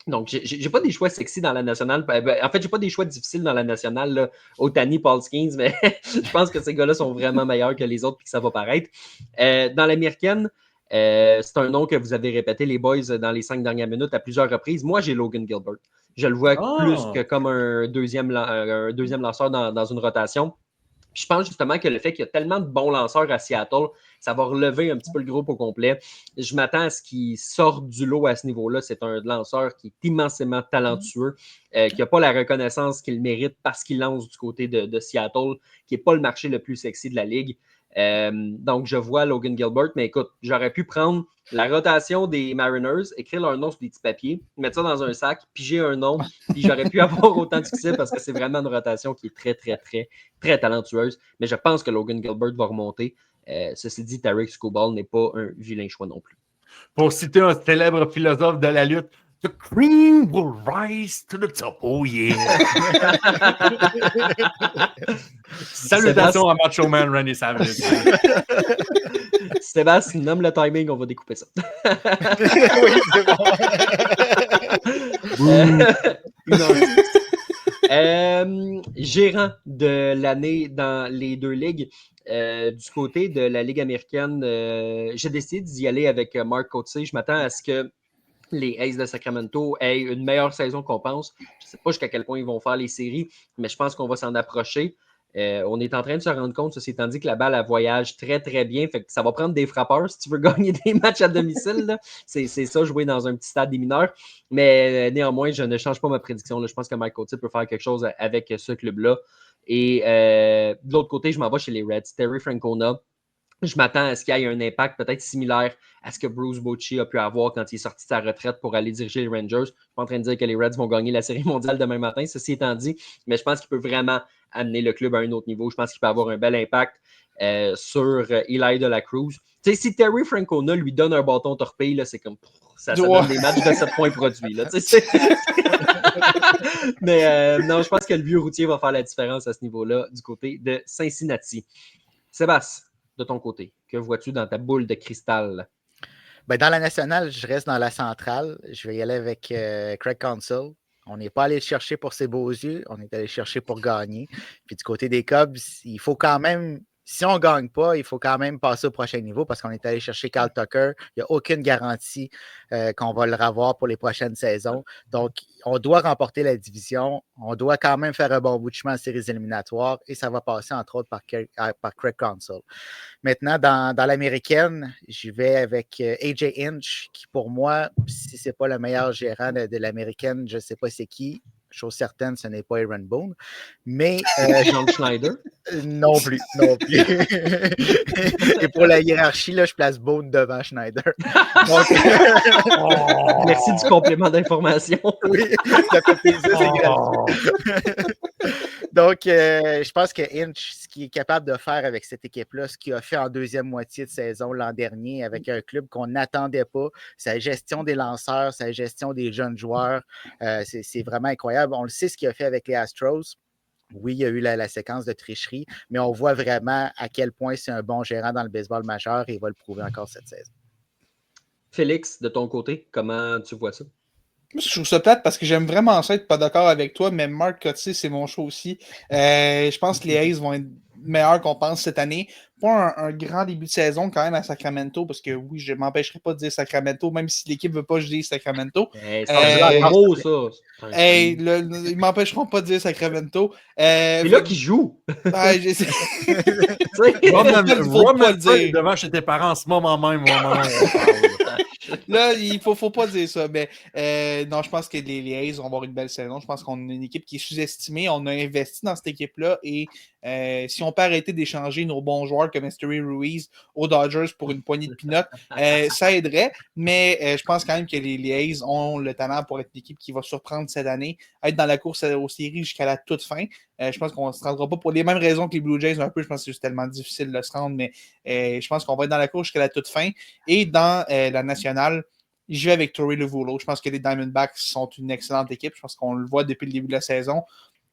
Donc, j'ai pas des choix sexy dans la nationale. En fait, j'ai pas des choix difficiles dans la nationale. Là. Otani, Paul Skeens, mais je pense que ces gars-là sont vraiment meilleurs que les autres et que ça va paraître. Dans l'américaine, c'est un nom que vous avez répété, les boys, dans les 5 dernières minutes à plusieurs reprises. Moi, j'ai Logan Gilbert. Je le vois plus que comme un deuxième lanceur dans une rotation. Puis je pense justement que le fait qu'il y a tellement de bons lanceurs à Seattle, ça va relever un petit peu le groupe au complet. Je m'attends à ce qu'il sorte du lot à ce niveau-là. C'est un lanceur qui est immensément talentueux, qui n'a pas la reconnaissance qu'il mérite parce qu'il lance du côté de Seattle, qui n'est pas le marché le plus sexy de la ligue. Donc, je vois Logan Gilbert, mais écoute, j'aurais pu prendre la rotation des Mariners, écrire leur nom sur des petits papiers, mettre ça dans un sac, piger un nom, puis j'aurais pu avoir autant de succès parce que c'est vraiment une rotation qui est très, très, très, très talentueuse. Mais je pense que Logan Gilbert va remonter. Ceci dit, Tarik Skubal n'est pas un vilain choix non plus. Pour citer un célèbre philosophe de la lutte, The cream will rise to the top. Oh yeah! Salutations à Macho Man Randy Savage. Sébastien, nomme le timing, on va découper ça. Oui, c'est bon. Gérant de l'année dans les deux ligues. Du côté de la Ligue américaine, j'ai décidé d'y aller avec Mark Coetzee. Je m'attends à ce que les Aces de Sacramento aient une meilleure saison qu'on pense. Je ne sais pas jusqu'à quel point ils vont faire les séries, mais je pense qu'on va s'en approcher. On est en train de se rendre compte, ceci étant dit, que la balle, elle voyage très, très bien. Fait que ça va prendre des frappeurs si tu veux gagner des matchs à domicile. Là. C'est ça, jouer dans un petit stade des mineurs. Mais néanmoins, je ne change pas ma prédiction. Là. Je pense que Mike Coetzee peut faire quelque chose avec ce club-là. Et de l'autre côté, je m'en vais chez les Reds. Terry Francona. Je m'attends à ce qu'il y ait un impact peut-être similaire à ce que Bruce Bochy a pu avoir quand il est sorti de sa retraite pour aller diriger les Rangers. Je ne suis pas en train de dire que les Reds vont gagner la Série mondiale demain matin, ceci étant dit, mais je pense qu'il peut vraiment amener le club à un autre niveau. Je pense qu'il peut avoir un bel impact sur Eli de la Cruz. Tu sais, si Terry Francona lui donne un bâton torpille, là, c'est comme ça donne des matchs de 7 points produits. Là, mais non, je pense que le vieux routier va faire la différence à ce niveau-là du côté de Cincinnati. Sébastien, de ton côté, que vois-tu dans ta boule de cristal? Ben, dans la nationale, je reste dans la centrale. Je vais y aller avec Craig Counsell. On n'est pas allé le chercher pour ses beaux yeux, on est allé le chercher pour gagner. Puis du côté des Cubs, il faut quand même, si on ne gagne pas, il faut quand même passer au prochain niveau parce qu'on est allé chercher Kyle Tucker. Il n'y a aucune garantie qu'on va le revoir pour les prochaines saisons. Donc, on doit remporter la division. On doit quand même faire un bon bout de chemin en séries éliminatoires et ça va passer, entre autres, par Craig Counsell. Maintenant, dans l'américaine, j'y vais avec AJ Hinch, qui pour moi, si ce n'est pas le meilleur gérant de l'américaine, je ne sais pas c'est qui. Chose certaine, ce n'est pas Aaron Boone. Mais. John Schneider? Non plus. Et pour la hiérarchie, là, je place Boone devant Schneider. Donc, merci du complément d'information. Oui, ça fait plaisir, c'est gratuit. Donc, je pense que Hinch, ce qu'il est capable de faire avec cette équipe-là, ce qu'il a fait en deuxième moitié de saison l'an dernier avec un club qu'on n'attendait pas, sa gestion des lanceurs, sa gestion des jeunes joueurs, c'est vraiment incroyable. On le sait ce qu'il a fait avec les Astros. Oui, il y a eu la séquence de tricherie, mais on voit vraiment à quel point c'est un bon gérant dans le baseball majeur et il va le prouver encore cette saison. Félix, de ton côté, comment tu vois ça? Moi, je trouve ça plate parce que j'aime vraiment ça, être pas d'accord avec toi, mais Mark Coetzee, c'est mon choix aussi. Je pense que les A's vont être meilleurs qu'on pense cette année. Pas un grand début de saison quand même à Sacramento, parce que oui, je ne m'empêcherai pas de dire Sacramento, même si l'équipe ne veut pas que je dise Sacramento. C'est un gros, ça. Ils ne m'empêcheront pas de dire Sacramento. C'est là qu'ils jouent. Ouais, j'essaie. Remets devant chez tes parents en ce moment même. Là, il faut pas dire ça. Mais non, je pense que les A's vont avoir une belle saison. Je pense qu'on a une équipe qui est sous-estimée. On a investi dans cette équipe-là. Et si on peut arrêter d'échanger nos bons joueurs comme Esteury Ruiz aux Dodgers pour une poignée de peanuts, ça aiderait. Mais je pense quand même que les A's ont le talent pour être l'équipe qui va surprendre cette année, être dans la course aux séries jusqu'à la toute fin. Je pense qu'on ne se rendra pas pour les mêmes raisons que les Blue Jays un peu. Je pense que c'est tellement difficile de se rendre, mais je pense qu'on va être dans la course jusqu'à la toute fin. Et dans la nationale, je vais avec Torey Lovullo. Je pense que les Diamondbacks sont une excellente équipe. Je pense qu'on le voit depuis le début de la saison.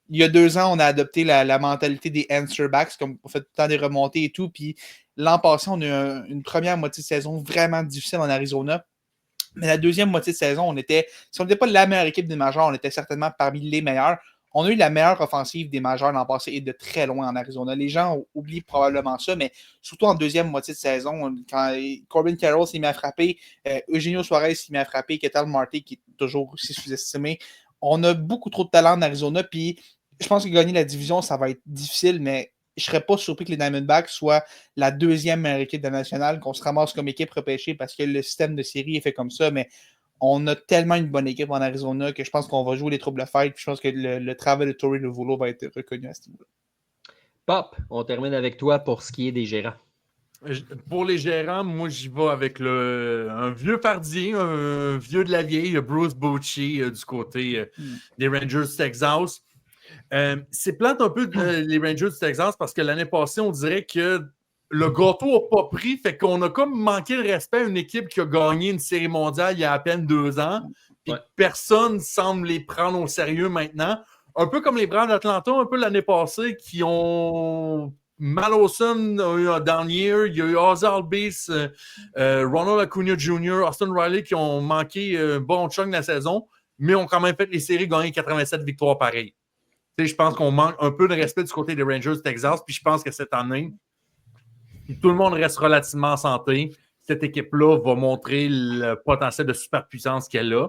Il y a 2 ans, on a adopté la mentalité des answer backs, comme on fait tout le temps des remontées et tout. Puis l'an passé, on a eu une première moitié de saison vraiment difficile en Arizona. Mais la deuxième moitié de saison, si on n'était pas la meilleure équipe des majors, on était certainement parmi les meilleurs. On a eu la meilleure offensive des majeurs l'an passé et de très loin en Arizona. Les gens oublient probablement ça, mais surtout en deuxième moitié de saison, quand Corbin Carroll s'est mis à frapper, Eugenio Suarez s'est mis à frapper, Ketel Marte qui est toujours aussi sous-estimé. On a beaucoup trop de talent en Arizona, puis je pense que gagner la division, ça va être difficile, mais je ne serais pas surpris que les Diamondbacks soient la deuxième meilleure équipe de la nationale, qu'on se ramasse comme équipe repêchée parce que le système de série est fait comme ça, mais on a tellement une bonne équipe en Arizona que je pense qu'on va jouer les troubles fight. Je pense que le travail de Torey Lovullo va être reconnu à ce niveau-là. Pop, on termine avec toi pour ce qui est des gérants. Pour les gérants, moi, j'y vais avec un vieux fardier, un vieux de la vieille, Bruce Bochy, du côté des Rangers du Texas. C'est plate un peu les Rangers du Texas parce que l'année passée, on dirait que le gâteau n'a pas pris, fait qu'on a comme manqué le respect à une équipe qui a gagné une série mondiale il y a à peine 2 ans, puis personne semble les prendre au sérieux maintenant. Un peu comme les Braves d'Atlanta, un peu l'année passée, qui ont Mallowson a un down year, il y a eu Ozzy Albies, Ronald Acuna Jr., Austin Riley qui ont manqué un bon chunk de la saison, mais ont quand même fait les séries, gagné 87 victoires pareilles. Je pense qu'on manque un peu de respect du côté des Rangers du Texas, puis je pense que cette année, si tout le monde reste relativement en santé, cette équipe-là va montrer le potentiel de superpuissance qu'elle a.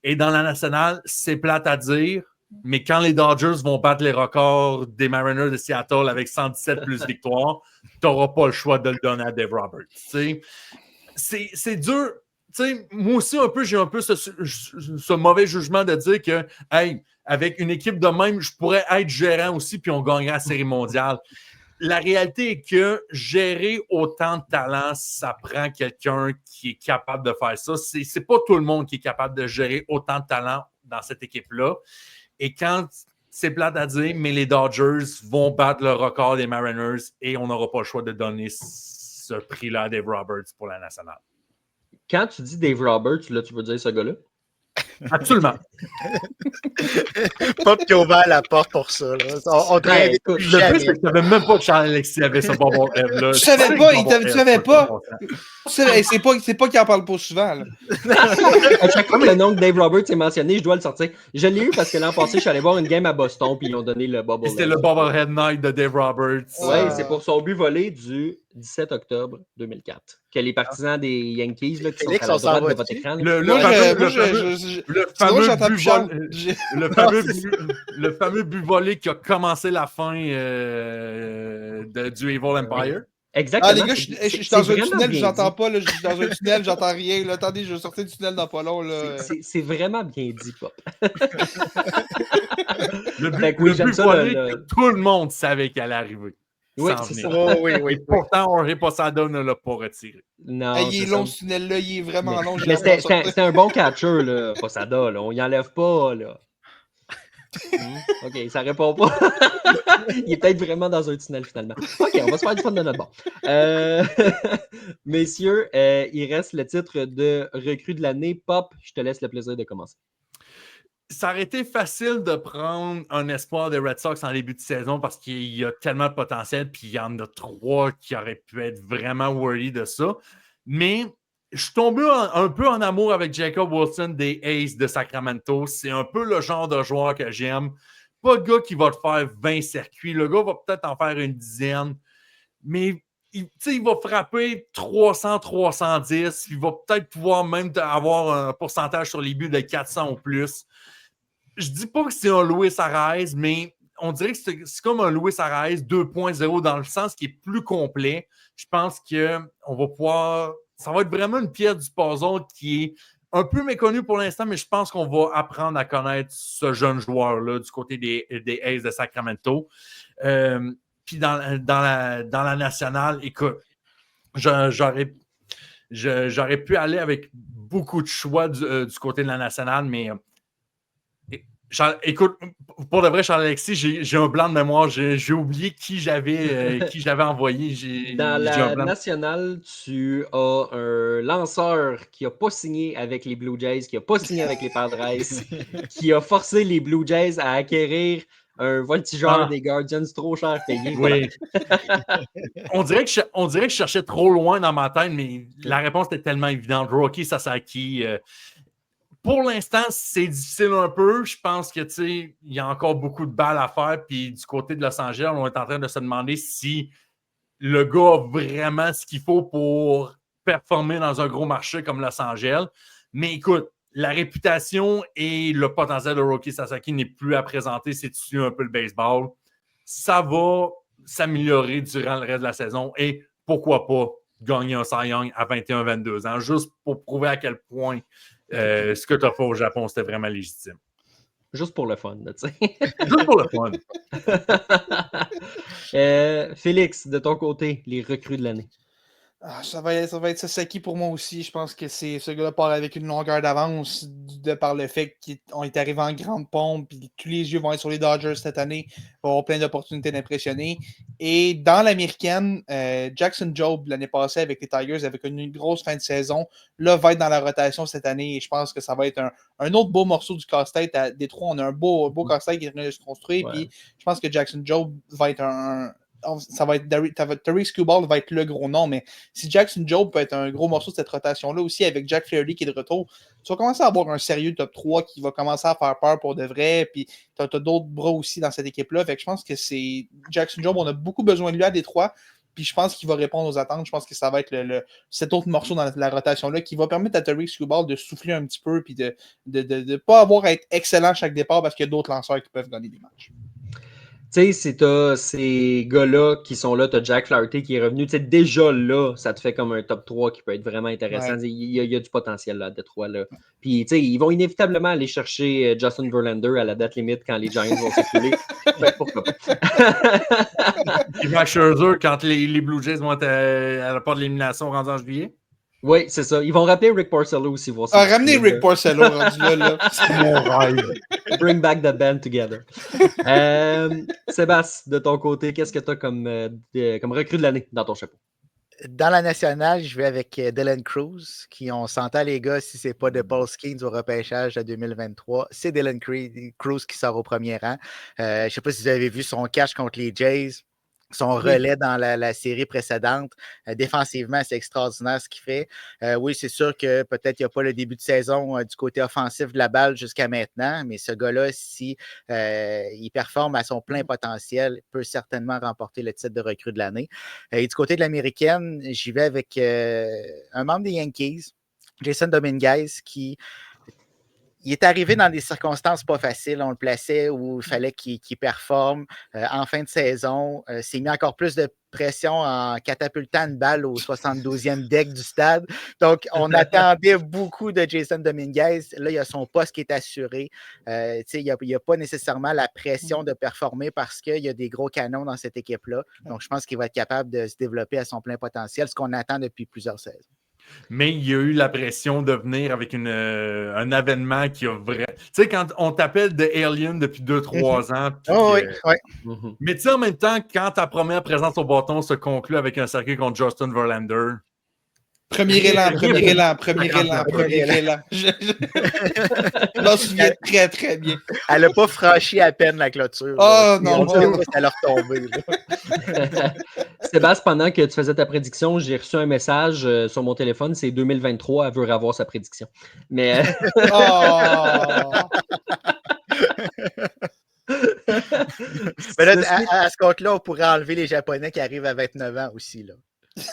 Et dans la nationale, c'est plate à dire, mais quand les Dodgers vont battre les records des Mariners de Seattle avec 117 plus victoires, tu n'auras pas le choix de le donner à Dave Roberts. C'est dur. Moi aussi, j'ai un peu ce mauvais jugement de dire que, hey, avec une équipe de même, je pourrais être gérant aussi, puis on gagnerait la Série mondiale. La réalité est que gérer autant de talent, ça prend quelqu'un qui est capable de faire ça. C'est pas tout le monde qui est capable de gérer autant de talent dans cette équipe-là. Et quand c'est plate à dire, mais les Dodgers vont battre le record des Mariners et on n'aura pas le choix de donner ce prix-là à Dave Roberts pour la nationale. Quand tu dis Dave Roberts, là, tu veux dire ce gars-là? Absolument. Pop qui a ouvert la porte pour ça. Là. On Ouais, Le plus, c'est que je savais même pas que Charles Alexis avait ce bon rêve-là. Tu savais pas, tu savais pas. C'est pas qu'il en parle pas souvent. Là. À chaque fois que le nom de Dave Roberts est mentionné, je dois le sortir. Je l'ai eu parce que l'an passé, je suis allé voir une game à Boston puis ils ont donné le Bubble. C'était le Bobblehead Night de Dave Roberts. Oui, c'est pour son but volé du 17 octobre 2004. Que les partisans des Yankees là, qui Félix, sont à on la s'en droite va de votre écran. Le fameux but volé qui a commencé la fin du Evil Empire. Exactement. Ah, les gars, je suis dans un tunnel, je n'entends pas. Là, je suis dans un tunnel, j'entends rien. Là. Attendez, je vais sortir du tunnel dans pas long. Là. C'est vraiment bien dit, Pop. Le but, Oui, le but volé que tout le monde savait qu'il allait arriver. Oui, c'est ça. Oui. Et pourtant, Jorge Posada ne l'a pas retiré. Non, Hey, il est long ce tunnel-là, il est vraiment long. Mais c'était un bon catcher, là, Posada. Là. On y enlève pas. Là. OK, ça répond pas. Il est peut-être vraiment dans un tunnel finalement. OK, on va se faire du fun de notre bord. Messieurs, il reste le titre de recrue de l'année. Pop, je te laisse le plaisir de commencer. Ça aurait été facile de prendre un espoir des Red Sox en début de saison parce qu'il y a tellement de potentiel, puis il y en a 3 qui auraient pu être vraiment worried de ça. Mais je suis tombé un peu en amour avec Jacob Wilson des A's de Sacramento. C'est un peu le genre de joueur que j'aime. Pas le gars qui va te faire 20 circuits. Le gars va peut-être en faire une dizaine. Mais il va frapper 300, 310. Il va peut-être pouvoir même avoir un pourcentage sur les buts de 400 ou plus. Je dis pas que c'est un Luis Arraez, mais on dirait que c'est comme un Luis Arraez 2.0 dans le sens qui est plus complet. Je pense qu'on va pouvoir ça va être vraiment une pièce du puzzle qui est un peu méconnue pour l'instant, mais je pense qu'on va apprendre à connaître ce jeune joueur-là du côté des Aces de Sacramento. Puis dans la nationale, écoute, j'aurais pu aller avec beaucoup de choix du côté de la nationale, mais écoute, pour de vrai, Charles-Alexis, j'ai un blanc de mémoire. J'ai oublié qui j'avais envoyé. Dans la nationale, tu as un lanceur qui n'a pas signé avec les Blue Jays, qui n'a pas signé avec les Padres, qui a forcé les Blue Jays à acquérir un voltigeur des Guardians trop cher payé. Oui. on dirait que je cherchais trop loin dans ma tête, mais la réponse était tellement évidente. Roki Sasaki. Pour l'instant, c'est difficile un peu. Je pense que il y a encore beaucoup de balles à faire. Puis du côté de Los Angeles, on est en train de se demander si le gars a vraiment ce qu'il faut pour performer dans un gros marché comme Los Angeles. Mais écoute, la réputation et le potentiel de Roki Sasaki n'est plus à présenter si tu suis un peu le baseball. Ça va s'améliorer durant le reste de la saison et pourquoi pas gagner un Cy Young à 21-22 ans, juste pour prouver à quel point ce que tu as fait au Japon, c'était vraiment légitime. Juste pour le fun, tu sais. Juste pour le fun. Félix, de ton côté, les recrues de l'année. Ça va être Sasaki pour moi aussi. Je pense que ce gars-là part avec une longueur d'avance de par le fait qu'on est arrivé en grande pompe et tous les yeux vont être sur les Dodgers cette année. Il va avoir plein d'opportunités d'impressionner. Et dans l'américaine, Jackson Jobe, l'année passée avec les Tigers, avec une grosse fin de saison, là, va être dans la rotation cette année. Et je pense que ça va être un autre beau morceau du casse-tête. À Détroit, on a un beau casse-tête qui est en train de se construire. Ouais. Puis je pense que Jackson Jobe va être ça va être Terry Skubal va être le gros nom, mais si Jackson Jobe peut être un gros morceau de cette rotation-là aussi avec Jack Flaherty qui est de retour, tu vas commencer à avoir un sérieux top 3 qui va commencer à faire peur pour de vrai, puis tu as d'autres bras aussi dans cette équipe-là, fait que je pense que c'est Jackson Jobe, on a beaucoup besoin de lui à Détroit, puis je pense qu'il va répondre aux attentes, je pense que ça va être cet autre morceau dans la rotation-là qui va permettre à Terry Skubal de souffler un petit peu, puis de pas avoir à être excellent à chaque départ parce qu'il y a d'autres lanceurs qui peuvent gagner des matchs. Tu sais, c'est ces gars-là qui sont là, tu as Jack Flaherty qui est revenu. Tu sais, déjà là, ça te fait comme un top 3 qui peut être vraiment intéressant. Ouais. Il y a du potentiel là, à Détroit. Là. Puis, tu sais, ils vont inévitablement aller chercher Justin Verlander à la date limite quand les Giants vont s'écouler. Ben, pourquoi pas? Et Max Scherzer, quand les Blue Jays vont être à la porte de l'élimination rendue en juillet. Oui, c'est ça. Ils vont rappeler Rick Porcello aussi. Ramenez Rick Porcello rendu là. C'est mon rêve. Bring back the band together. Sébastien, de ton côté, qu'est-ce que tu as comme recrue de l'année dans ton chapeau? Dans la nationale, je vais avec Dylan Cruz, qui on s'entend les gars, si c'est pas de Paul Skeens au repêchage de 2023, c'est Dylan Cruz qui sort au premier rang. Je ne sais pas si vous avez vu son catch contre les Jays. Son relais dans la série précédente. Défensivement, c'est extraordinaire ce qu'il fait. Oui, c'est sûr que peut-être il n'y a pas le début de saison du côté offensif de la balle jusqu'à maintenant, mais ce gars-là, si il performe à son plein potentiel, il peut certainement remporter le titre de recrue de l'année. Et du côté de l'américaine, j'y vais avec un membre des Yankees, Jason Dominguez, qui il est arrivé dans des circonstances pas faciles. On le plaçait où il fallait qu'il performe en fin de saison. S'est mis encore plus de pression en catapultant une balle au 72e deck du stade. Donc, on attendait beaucoup de Jason Dominguez. Là, il y a son poste qui est assuré. Il n'y a pas nécessairement la pression de performer parce qu'il y a des gros canons dans cette équipe-là. Donc, je pense qu'il va être capable de se développer à son plein potentiel, ce qu'on attend depuis plusieurs saisons. Mais il y a eu la pression de venir avec un avènement qui a vraiment... Tu sais, quand on t'appelle The Alien depuis 2-3 ans... Oui. Mais tu sais, en même temps, quand ta première présence au bâton se conclut avec un circuit contre Justin Verlander... Premier élan. Je m'en souviens très, très bien. Elle n'a pas franchi à peine la clôture. Oh non, ça leur tombait. Sébastien, pendant que tu faisais ta prédiction, j'ai reçu un message sur mon téléphone, c'est 2023, elle veut revoir sa prédiction. Mais... Mais là, à ce compte-là, on pourrait enlever les Japonais qui arrivent à 29 ans aussi. Là.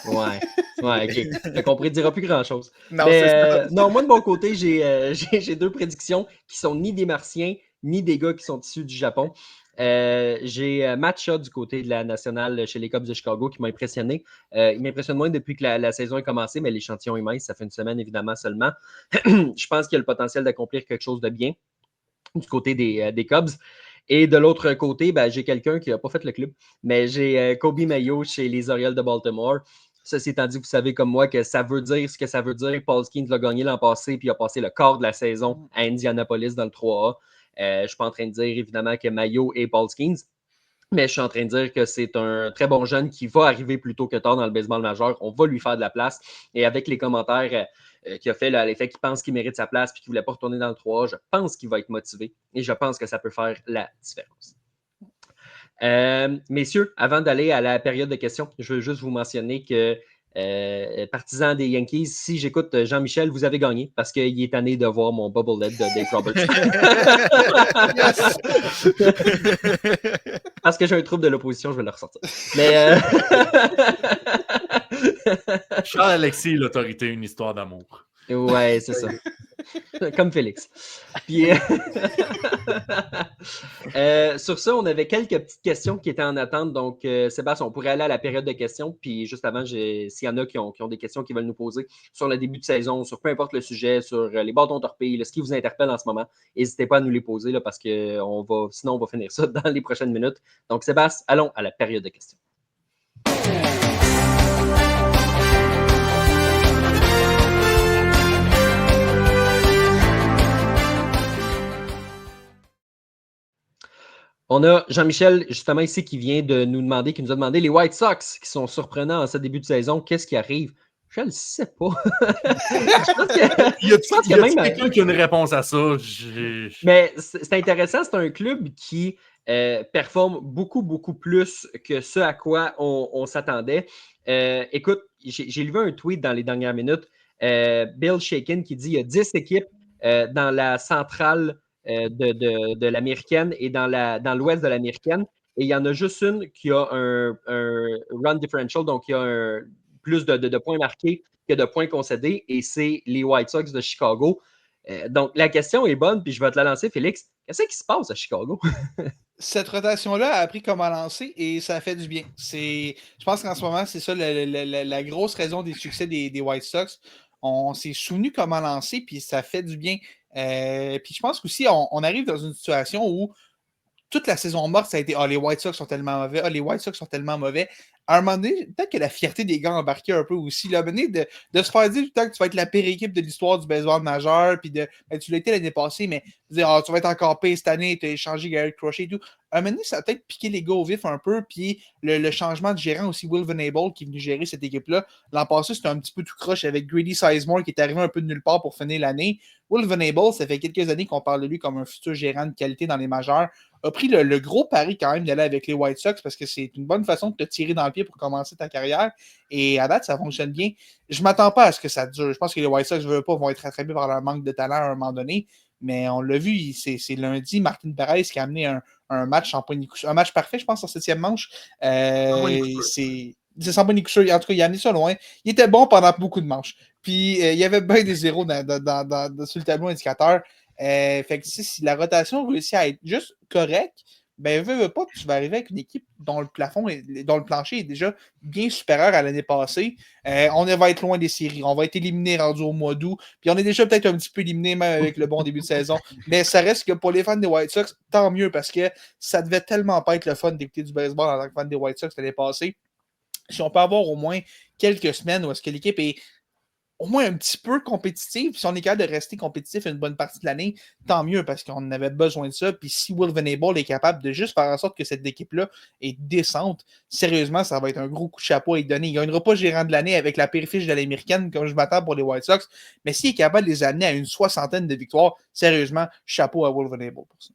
Ouais, ok. Fait qu'on prédira plus grand-chose. Non, Mais, non, moi, de mon côté, j'ai deux prédictions qui sont ni des Martiens, ni des gars qui sont issus du Japon. J'ai Matt Shaw du côté de la nationale chez les Cubs de Chicago qui m'a impressionné. Il m'impressionne moins depuis que la saison est commencée, mais l'échantillon est mince. Ça fait une semaine, évidemment, seulement. Je pense qu'il a le potentiel d'accomplir quelque chose de bien du côté des Cubs. Et de l'autre côté, j'ai quelqu'un qui n'a pas fait le club, mais j'ai Kobe Mayo chez les Orioles de Baltimore. Ceci étant dit, vous savez comme moi que ça veut dire ce que ça veut dire. Paul Skeens l'a gagné l'an passé, puis il a passé le quart de la saison à Indianapolis dans le 3A. Je ne suis pas en train de dire, évidemment, que Mayo et Paul Skeens, mais je suis en train de dire que c'est un très bon jeune qui va arriver plus tôt que tard dans le baseball majeur. On va lui faire de la place. Et avec les commentaires qu'il a fait à l'effet qu'il pense qu'il mérite sa place et qu'il ne voulait pas retourner dans le 3A, je pense qu'il va être motivé. Et je pense que ça peut faire la différence. Messieurs, avant d'aller à la période de questions, je veux juste vous mentionner que partisans des Yankees, si j'écoute Jean-Michel, vous avez gagné parce qu'il est tanné de voir mon bobblehead de Dave Roberts. Parce que j'ai un trouble de l'opposition, je vais le ressortir. Mais Charles-Alexis, l'autorité, une histoire d'amour. Ouais, c'est ça. Comme Félix. Puis, sur ça, on avait quelques petites questions qui étaient en attente. Donc, Sébastien, on pourrait aller à la période de questions. Puis, juste avant, s'il y en a qui ont des questions qu'ils veulent nous poser sur le début de saison, sur peu importe le sujet, sur les bâtons torpilles, ce qui vous interpelle en ce moment, n'hésitez pas à nous les poser là, parce que sinon, on va finir ça dans les prochaines minutes. Donc, Sébastien, allons à la période de questions. On a Jean-Michel, justement, ici, qui vient de nous demander, qui nous a demandé les White Sox qui sont surprenants en ce début de saison. Qu'est-ce qui arrive? Je ne le sais pas. Il y a même quelqu'un qui a une réponse à ça. Mais c'est intéressant. C'est un club qui performe beaucoup, beaucoup plus que ce à quoi on s'attendait. Écoute, j'ai lu un tweet dans les dernières minutes. Bill Shaken qui dit qu'il y a 10 équipes dans la centrale de l'américaine et dans l'ouest de l'américaine. Et il y en a juste une qui a un run differential, donc il y a plus de points marqués que de points concédés, et c'est les White Sox de Chicago. Donc, la question est bonne, puis je vais te la lancer, Félix. Qu'est-ce qui se passe à Chicago? Cette rotation-là a appris comment lancer et ça fait du bien. Je pense qu'en ce moment, c'est ça la grosse raison des succès des White Sox. On s'est souvenu comment lancer, puis ça fait du bien. Puis je pense qu'aussi, on arrive dans une situation où toute la saison morte, ça a été « Ah, les White Sox sont tellement mauvais. Ah, les White Sox sont tellement mauvais. » À un moment donné, peut-être que la fierté des gars embarquait un peu aussi. Là, de se faire dire tout le temps que tu vas être la pire équipe de l'histoire du baseball majeur, puis tu l'as été l'année passée, mais dire tu vas être encore pire cette année, tu as échangé Garrett Crochet et tout. À un moment donné, ça a peut-être piqué les gars au vif un peu, puis le changement de gérant aussi, Will Venable, qui est venu gérer cette équipe-là. L'an passé, c'était un petit peu tout croche avec Grady Sizemore qui est arrivé un peu de nulle part pour finir l'année. Will Venable, ça fait quelques années qu'on parle de lui comme un futur gérant de qualité dans les majeurs. A pris le gros pari quand même d'aller avec les White Sox parce que c'est une bonne façon de te tirer dans le pied pour commencer ta carrière. Et à date, ça fonctionne bien. Je ne m'attends pas à ce que ça dure. Je pense que les White Sox vont être rattrapés par leur manque de talent à un moment donné. Mais on l'a vu, c'est lundi, Martin Perez qui a amené un match en point de coup. Un match parfait, je pense, en 7e manche. C'est sans bonne couche. En tout cas, il a amené ça loin. Il était bon pendant beaucoup de manches. Puis, il y avait bien des zéros sur le tableau indicateur. Fait que si la rotation réussit à être juste correcte, veux pas que tu vas arriver avec une équipe dont le plancher est déjà bien supérieur à l'année passée. On va être loin des séries. On va être éliminé rendu au mois d'août. Puis on est déjà peut-être un petit peu éliminé même avec le bon début de saison. Mais ça reste que pour les fans des White Sox, tant mieux parce que ça devait tellement pas être le fun d'écouter du baseball en tant que fan des White Sox l'année passée. Si on peut avoir au moins quelques semaines où est-ce que l'équipe est au moins un petit peu compétitive, si on est capable de rester compétitif une bonne partie de l'année, tant mieux, parce qu'on avait besoin de ça. Puis si Will Venable est capable de juste faire en sorte que cette équipe-là est décente, sérieusement, ça va être un gros coup de chapeau à lui donner. Il ne gagnera pas gérant de l'année avec la pire fiche de l'américaine, comme je m'attends pour les White Sox, mais s'il est capable de les amener à une 60aine de victoires, sérieusement, chapeau à Will Venable pour ça.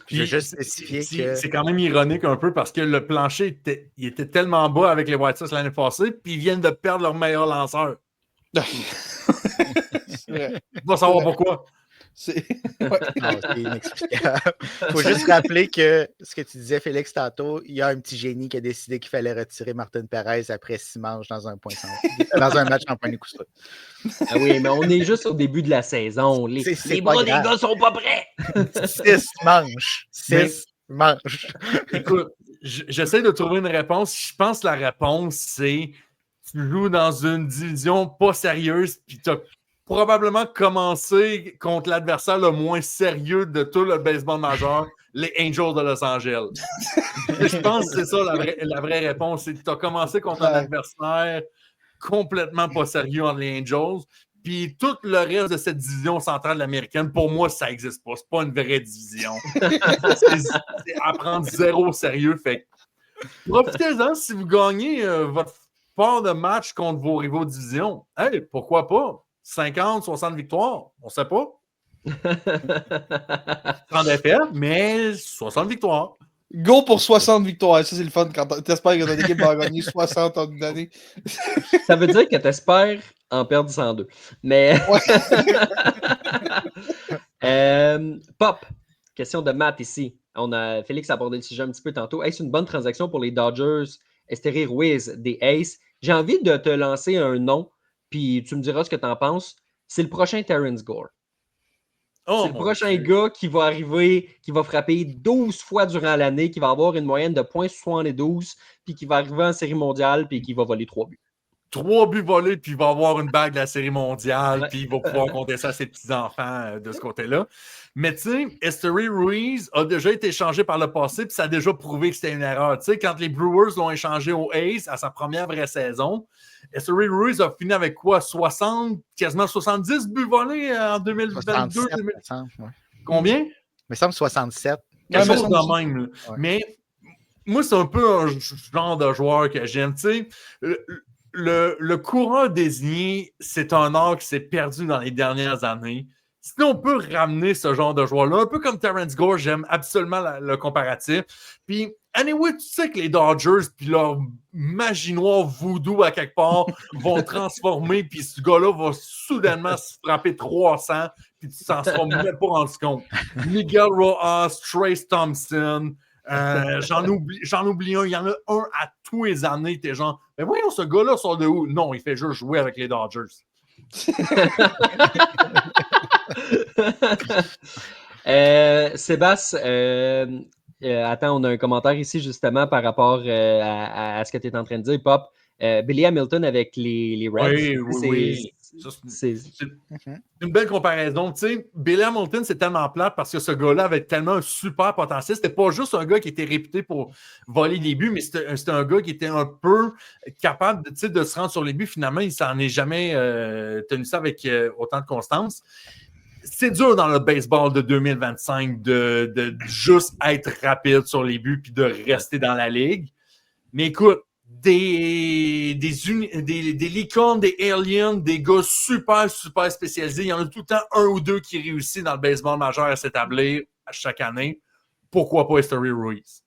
Puis, c'est quand même ironique un peu parce que le plancher était tellement bas avec les White Sox l'année passée, puis ils viennent de perdre leur meilleur lanceur. Il va savoir pourquoi. C'est inexplicable. Il faut juste rappeler que ce que tu disais, Félix, tantôt, il y a un petit génie qui a décidé qu'il fallait retirer Martin Perez après 6 manches dans un match en point de coup. Ah oui, mais on est juste au début de la saison. Les bras des gars sont pas prêts. 6 manches. 6 Mange. Écoute, j'essaie de trouver une réponse. Je pense que la réponse, c'est tu joues dans une division pas sérieuse, puis tu as probablement commencé contre l'adversaire le moins sérieux de tout le baseball majeur, les Angels de Los Angeles. Je pense que c'est ça la vraie réponse. C'est que tu as commencé contre un adversaire complètement pas sérieux entre les Angels. Puis tout le reste de cette division centrale américaine, pour moi, ça n'existe pas. C'est pas une vraie division. c'est à prendre zéro au sérieux. Fait que profitez-en si vous gagnez votre part de match contre vos rivaux de division. Hey, pourquoi pas? 50, 60 victoires, on sait pas. 30 défaites, mais 60 victoires. Go pour 60 victoires. Ça, c'est le fun quand t'espères que ton équipe va gagner 60 en une année. Ça veut dire que t'espères en perdre 102. Mais. Pop, question de Matt ici. Félix a abordé le sujet un petit peu tantôt. Est-ce une bonne transaction pour les Dodgers? Esteury Ruiz des Aces. J'ai envie de te lancer un nom, puis tu me diras ce que tu en penses. C'est le prochain Terrence Gore. C'est le prochain gars qui va arriver, qui va frapper 12 fois durant l'année, qui va avoir une moyenne de 0.72, puis qui va arriver en série mondiale, puis qui va voler 3 buts. 3 buts volés, puis il va avoir une bague de la série mondiale, puis il va pouvoir compter ça à ses petits-enfants de ce côté-là. Mais tu sais, Esteury Ruiz a déjà été échangé par le passé, puis ça a déjà prouvé que c'était une erreur. Tu sais, quand les Brewers l'ont échangé aux A's à sa première vraie saison, Esteury Ruiz a fini avec quoi? 60, quasiment 70 buts volés en 2022. 67, me semble, ouais. Combien? Il me semble 67. Quelque chose me de même. Ouais. Mais moi, c'est un peu un genre de joueur que j'aime. Tu sais, le coureur désigné, c'est un art qui s'est perdu dans les dernières années. Si on peut ramener ce genre de joueur-là, un peu comme Terrence Gore, j'aime absolument le comparatif. Puis, anyway, tu sais que les Dodgers, puis leur magie noire voodoo à quelque part, vont transformer, puis ce gars-là va soudainement se frapper 300, puis tu t'en seras même pas rendu compte. Miguel Rojas, Trace Thompson, j'en oublie un. Il y en a un à tous les années. T'es genre, mais voyons, ce gars-là sort de où? Non, il fait juste jouer avec les Dodgers. Sébastien, attends, on a un commentaire ici justement par rapport à ce que tu es en train de dire, Pop. Billy Hamilton avec les Reds. Oui. C'est une belle comparaison. Tu sais, Billy Hamilton, c'est tellement plate parce que ce gars-là avait tellement un super potentiel. C'était pas juste un gars qui était réputé pour voler les buts, mais c'était un gars qui était un peu capable de se rendre sur les buts. Finalement, il s'en est jamais tenu ça avec autant de constance. C'est dur dans le baseball de 2025 de juste être rapide sur les buts puis de rester dans la ligue. Mais écoute, des licornes, des aliens, des gars super, super spécialisés. Il y en a tout le temps un ou deux qui réussissent dans le baseball majeur à s'établir à chaque année. Pourquoi pas Esteury Ruiz?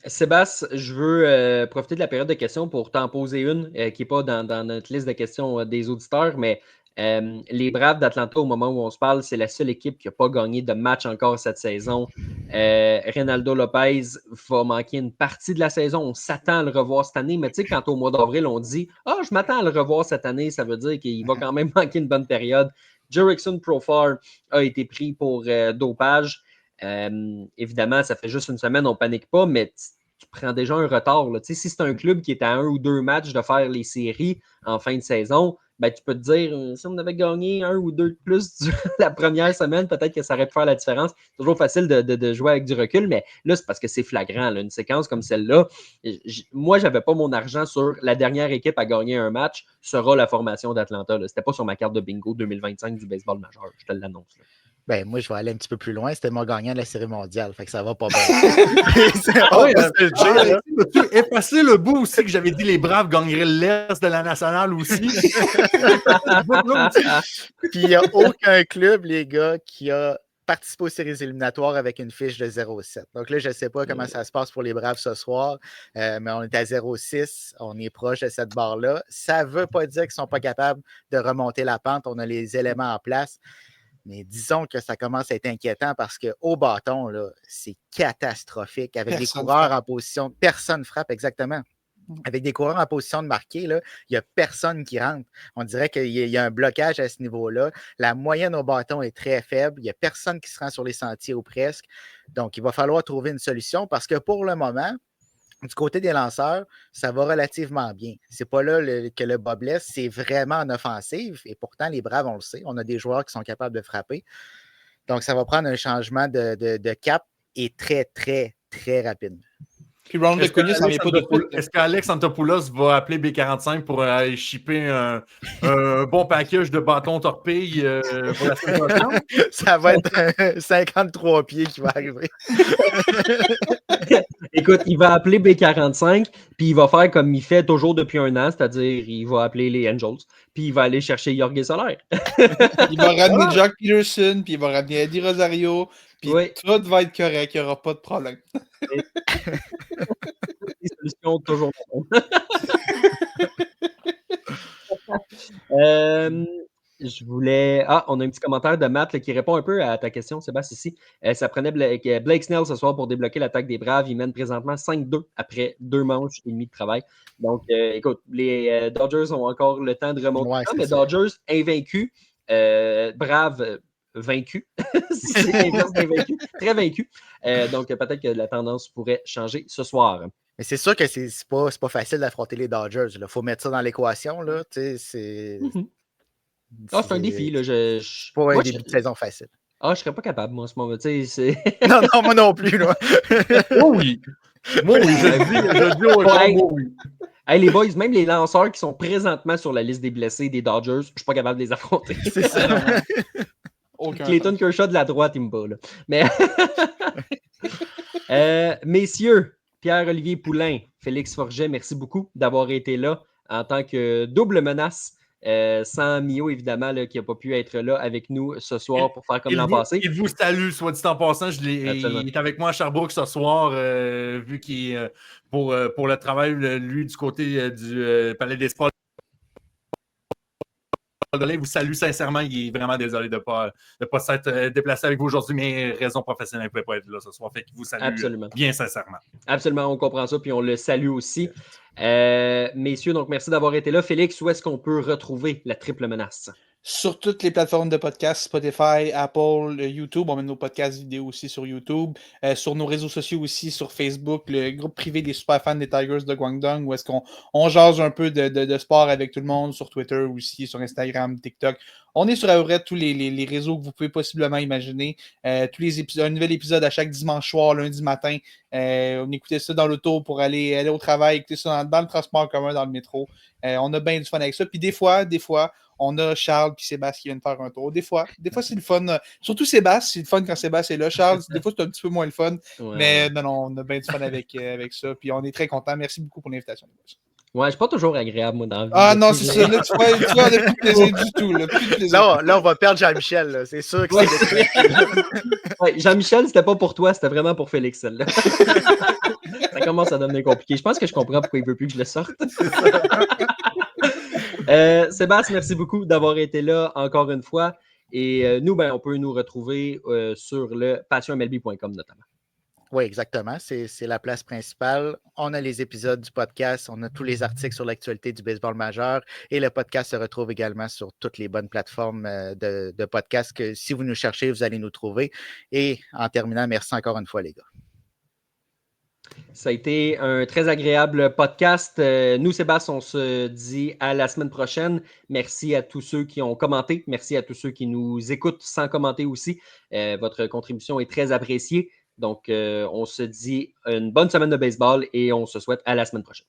Sébastien, je veux profiter de la période de questions pour t'en poser une qui n'est pas dans notre liste de questions des auditeurs, mais les Braves d'Atlanta, au moment où on se parle, c'est la seule équipe qui n'a pas gagné de match encore cette saison. Reynaldo Lopez va manquer une partie de la saison. On s'attend à le revoir cette année, mais tu sais, quand au mois d'avril, on dit « Ah, je m'attends à le revoir cette année », ça veut dire qu'il va quand même manquer une bonne période. Jerickson Profar a été pris pour dopage. Évidemment, ça fait juste une semaine, on ne panique pas, mais tu prends déjà un retard. Là. Si c'est un club qui est à 1 ou 2 matchs de faire les séries en fin de saison, ben, tu peux te dire, si on avait gagné 1 ou 2 de plus durant la première semaine, peut-être que ça aurait pu faire la différence. C'est toujours facile de jouer avec du recul, mais là, c'est parce que c'est flagrant. Là. Une séquence comme celle-là, moi, je n'avais pas mon argent sur la dernière équipe à gagner un match sera la formation d'Atlanta. Ce n'était pas sur ma carte de bingo 2025 du baseball majeur, je te l'annonce. Là. Ben, moi, je vais aller un petit peu plus loin. C'était mon gagnant de la série mondiale. Fait que ça va pas bien. Tu effacé le bout aussi que j'avais dit les Braves gagneraient l'Est de la nationale aussi. Puis il n'y a aucun club, les gars, qui a participé aux séries éliminatoires avec une fiche de 0-7. Donc là, je ne sais pas comment ça se passe pour les Braves ce soir, mais on est à 0-6. On est proche de cette barre-là. Ça ne veut pas dire qu'ils ne sont pas capables de remonter la pente. On a les éléments en place. Mais disons que ça commence à être inquiétant parce qu'au bâton, là, c'est catastrophique. Avec les coureurs en position, personne ne frappe exactement. avec des coureurs en position de marquer, là, il n'y a personne qui rentre. On dirait qu'il y a un blocage à ce niveau-là. La moyenne au bâton est très faible. Il n'y a personne qui se rend sur les sentiers ou presque. Donc, il va falloir trouver une solution parce que pour le moment, du côté des lanceurs, ça va relativement bien. C'est pas là que le bas blesse, c'est vraiment en offensive. Et pourtant, les Braves, on le sait, on a des joueurs qui sont capables de frapper. Donc, ça va prendre un changement de cap et très, très, très rapidement. Puis Ronald Acuna, ça vient pas de tout. Est-ce qu'Alex Antopoulos va appeler B45 pour aller shipper un bon package de bâtons torpilles pour la semaine prochaine? Ça va être un 53 pieds qui va arriver. Écoute, il va appeler B45, puis il va faire comme il fait toujours depuis un an, c'est-à-dire il va appeler les Angels, puis il va aller chercher Jorge Soler. Il va ramener Jack Peterson, puis il va ramener Eddie Rosario, puis Oui. tout va être correct, il n'y aura pas de problème. Les solutions toujours bonnes. Je voulais. Ah, on a un petit commentaire de Matt là, qui répond un peu à ta question, Sébastien, ici. Ça prenait Blake Snell ce soir pour débloquer l'attaque des Braves. Il mène présentement 5-2 après 2 manches et demie de travail. Donc, écoute, les Dodgers ont encore le temps de remonter. Ouais, mais ça. Dodgers invaincus, Braves vaincus. C'est l'inverse d'invaincus. Très vaincus. Donc, peut-être que la tendance pourrait changer ce soir. Mais c'est sûr que c'est pas facile d'affronter les Dodgers. Il faut mettre ça dans l'équation. C'est Ah, c'est un défi. Là. pas un Moi, début de saison facile. Ah, je serais pas capable, moi, en ce moment. Tu sais, c'est. Non, moi non plus. Là. Oh oui! Moi, oui, je dis au Ouais. moi, oui. Hey, les boys, même les lanceurs qui sont présentement sur la liste des blessés des Dodgers, je suis pas capable de les affronter. C'est ça. Aucun Clayton sens. Kershaw de la droite, il me bat. Là. Mais messieurs, Pierre-Olivier Poulain, Félix Forget, merci beaucoup d'avoir été là en tant que double menace. Sans Mio, évidemment, là, qui n'a pas pu être là avec nous ce soir pour faire comme l'an passé. Il vous salue, soit dit en passant. Absolument. Il est avec moi à Sherbrooke ce soir, vu qu'il est pour le travail, lui, du côté du Palais des Sports. Il vous salue sincèrement. Il est vraiment désolé de ne pas s'être déplacé avec vous aujourd'hui, mais raison professionnelle, il ne pouvait pas être là ce soir. Fait qu'il vous salue Absolument. bien sincèrement. Absolument, on comprend ça, puis on le salue aussi. Messieurs, donc merci d'avoir été là. Félix, où est-ce qu'on peut retrouver la triple menace? Sur toutes les plateformes de podcasts, Spotify, Apple, YouTube. On met nos podcasts vidéo aussi sur YouTube. Sur nos réseaux sociaux aussi, sur Facebook, le groupe privé des super fans des Tigers de Guangdong, où est-ce qu'on jase un peu de sport avec tout le monde, sur Twitter aussi, sur Instagram, TikTok. On est sur à peu près tous les réseaux que vous pouvez possiblement imaginer. Tous les épisodes, un nouvel épisode à chaque dimanche soir, lundi matin. On écoutait ça dans l'auto pour aller au travail, écouter ça dans le transport en commun, dans le métro. On a bien du fun avec ça. Puis des fois, on a Charles et Sébastien qui viennent faire un tour. Des fois c'est le fun. Surtout Sébastien, c'est le fun quand Sébastien est là. Charles, des fois, c'est un petit peu moins le fun. Ouais. Mais non, on a bien du fun avec ça. Puis on est très contents. Merci beaucoup pour l'invitation. Ouais, je suis pas toujours agréable, moi, dans la vie. Ah non, c'est ça. Là, tu vois, on n'a plus de plaisir du tout. Là, plus de plaisir. Là, on va perdre Jean-Michel. Là. C'est sûr que Ouais. c'est Ouais, Jean-Michel, c'était pas pour toi, c'était vraiment pour Félix, celle-là. Ça commence à devenir compliqué. Je pense que je comprends pourquoi il veut plus que je le sorte. Sébastien, merci beaucoup d'avoir été là encore une fois. Et nous, on peut nous retrouver sur le passionmlb.com notamment. Oui, exactement. C'est la place principale. On a les épisodes du podcast, on a tous les articles sur l'actualité du baseball majeur et le podcast se retrouve également sur toutes les bonnes plateformes de podcast que si vous nous cherchez, vous allez nous trouver. Et en terminant, merci encore une fois, les gars. Ça a été un très agréable podcast. Nous, Sébastien, on se dit à la semaine prochaine. Merci à tous ceux qui ont commenté. Merci à tous ceux qui nous écoutent sans commenter aussi. Votre contribution est très appréciée. Donc, on se dit une bonne semaine de baseball et on se souhaite à la semaine prochaine.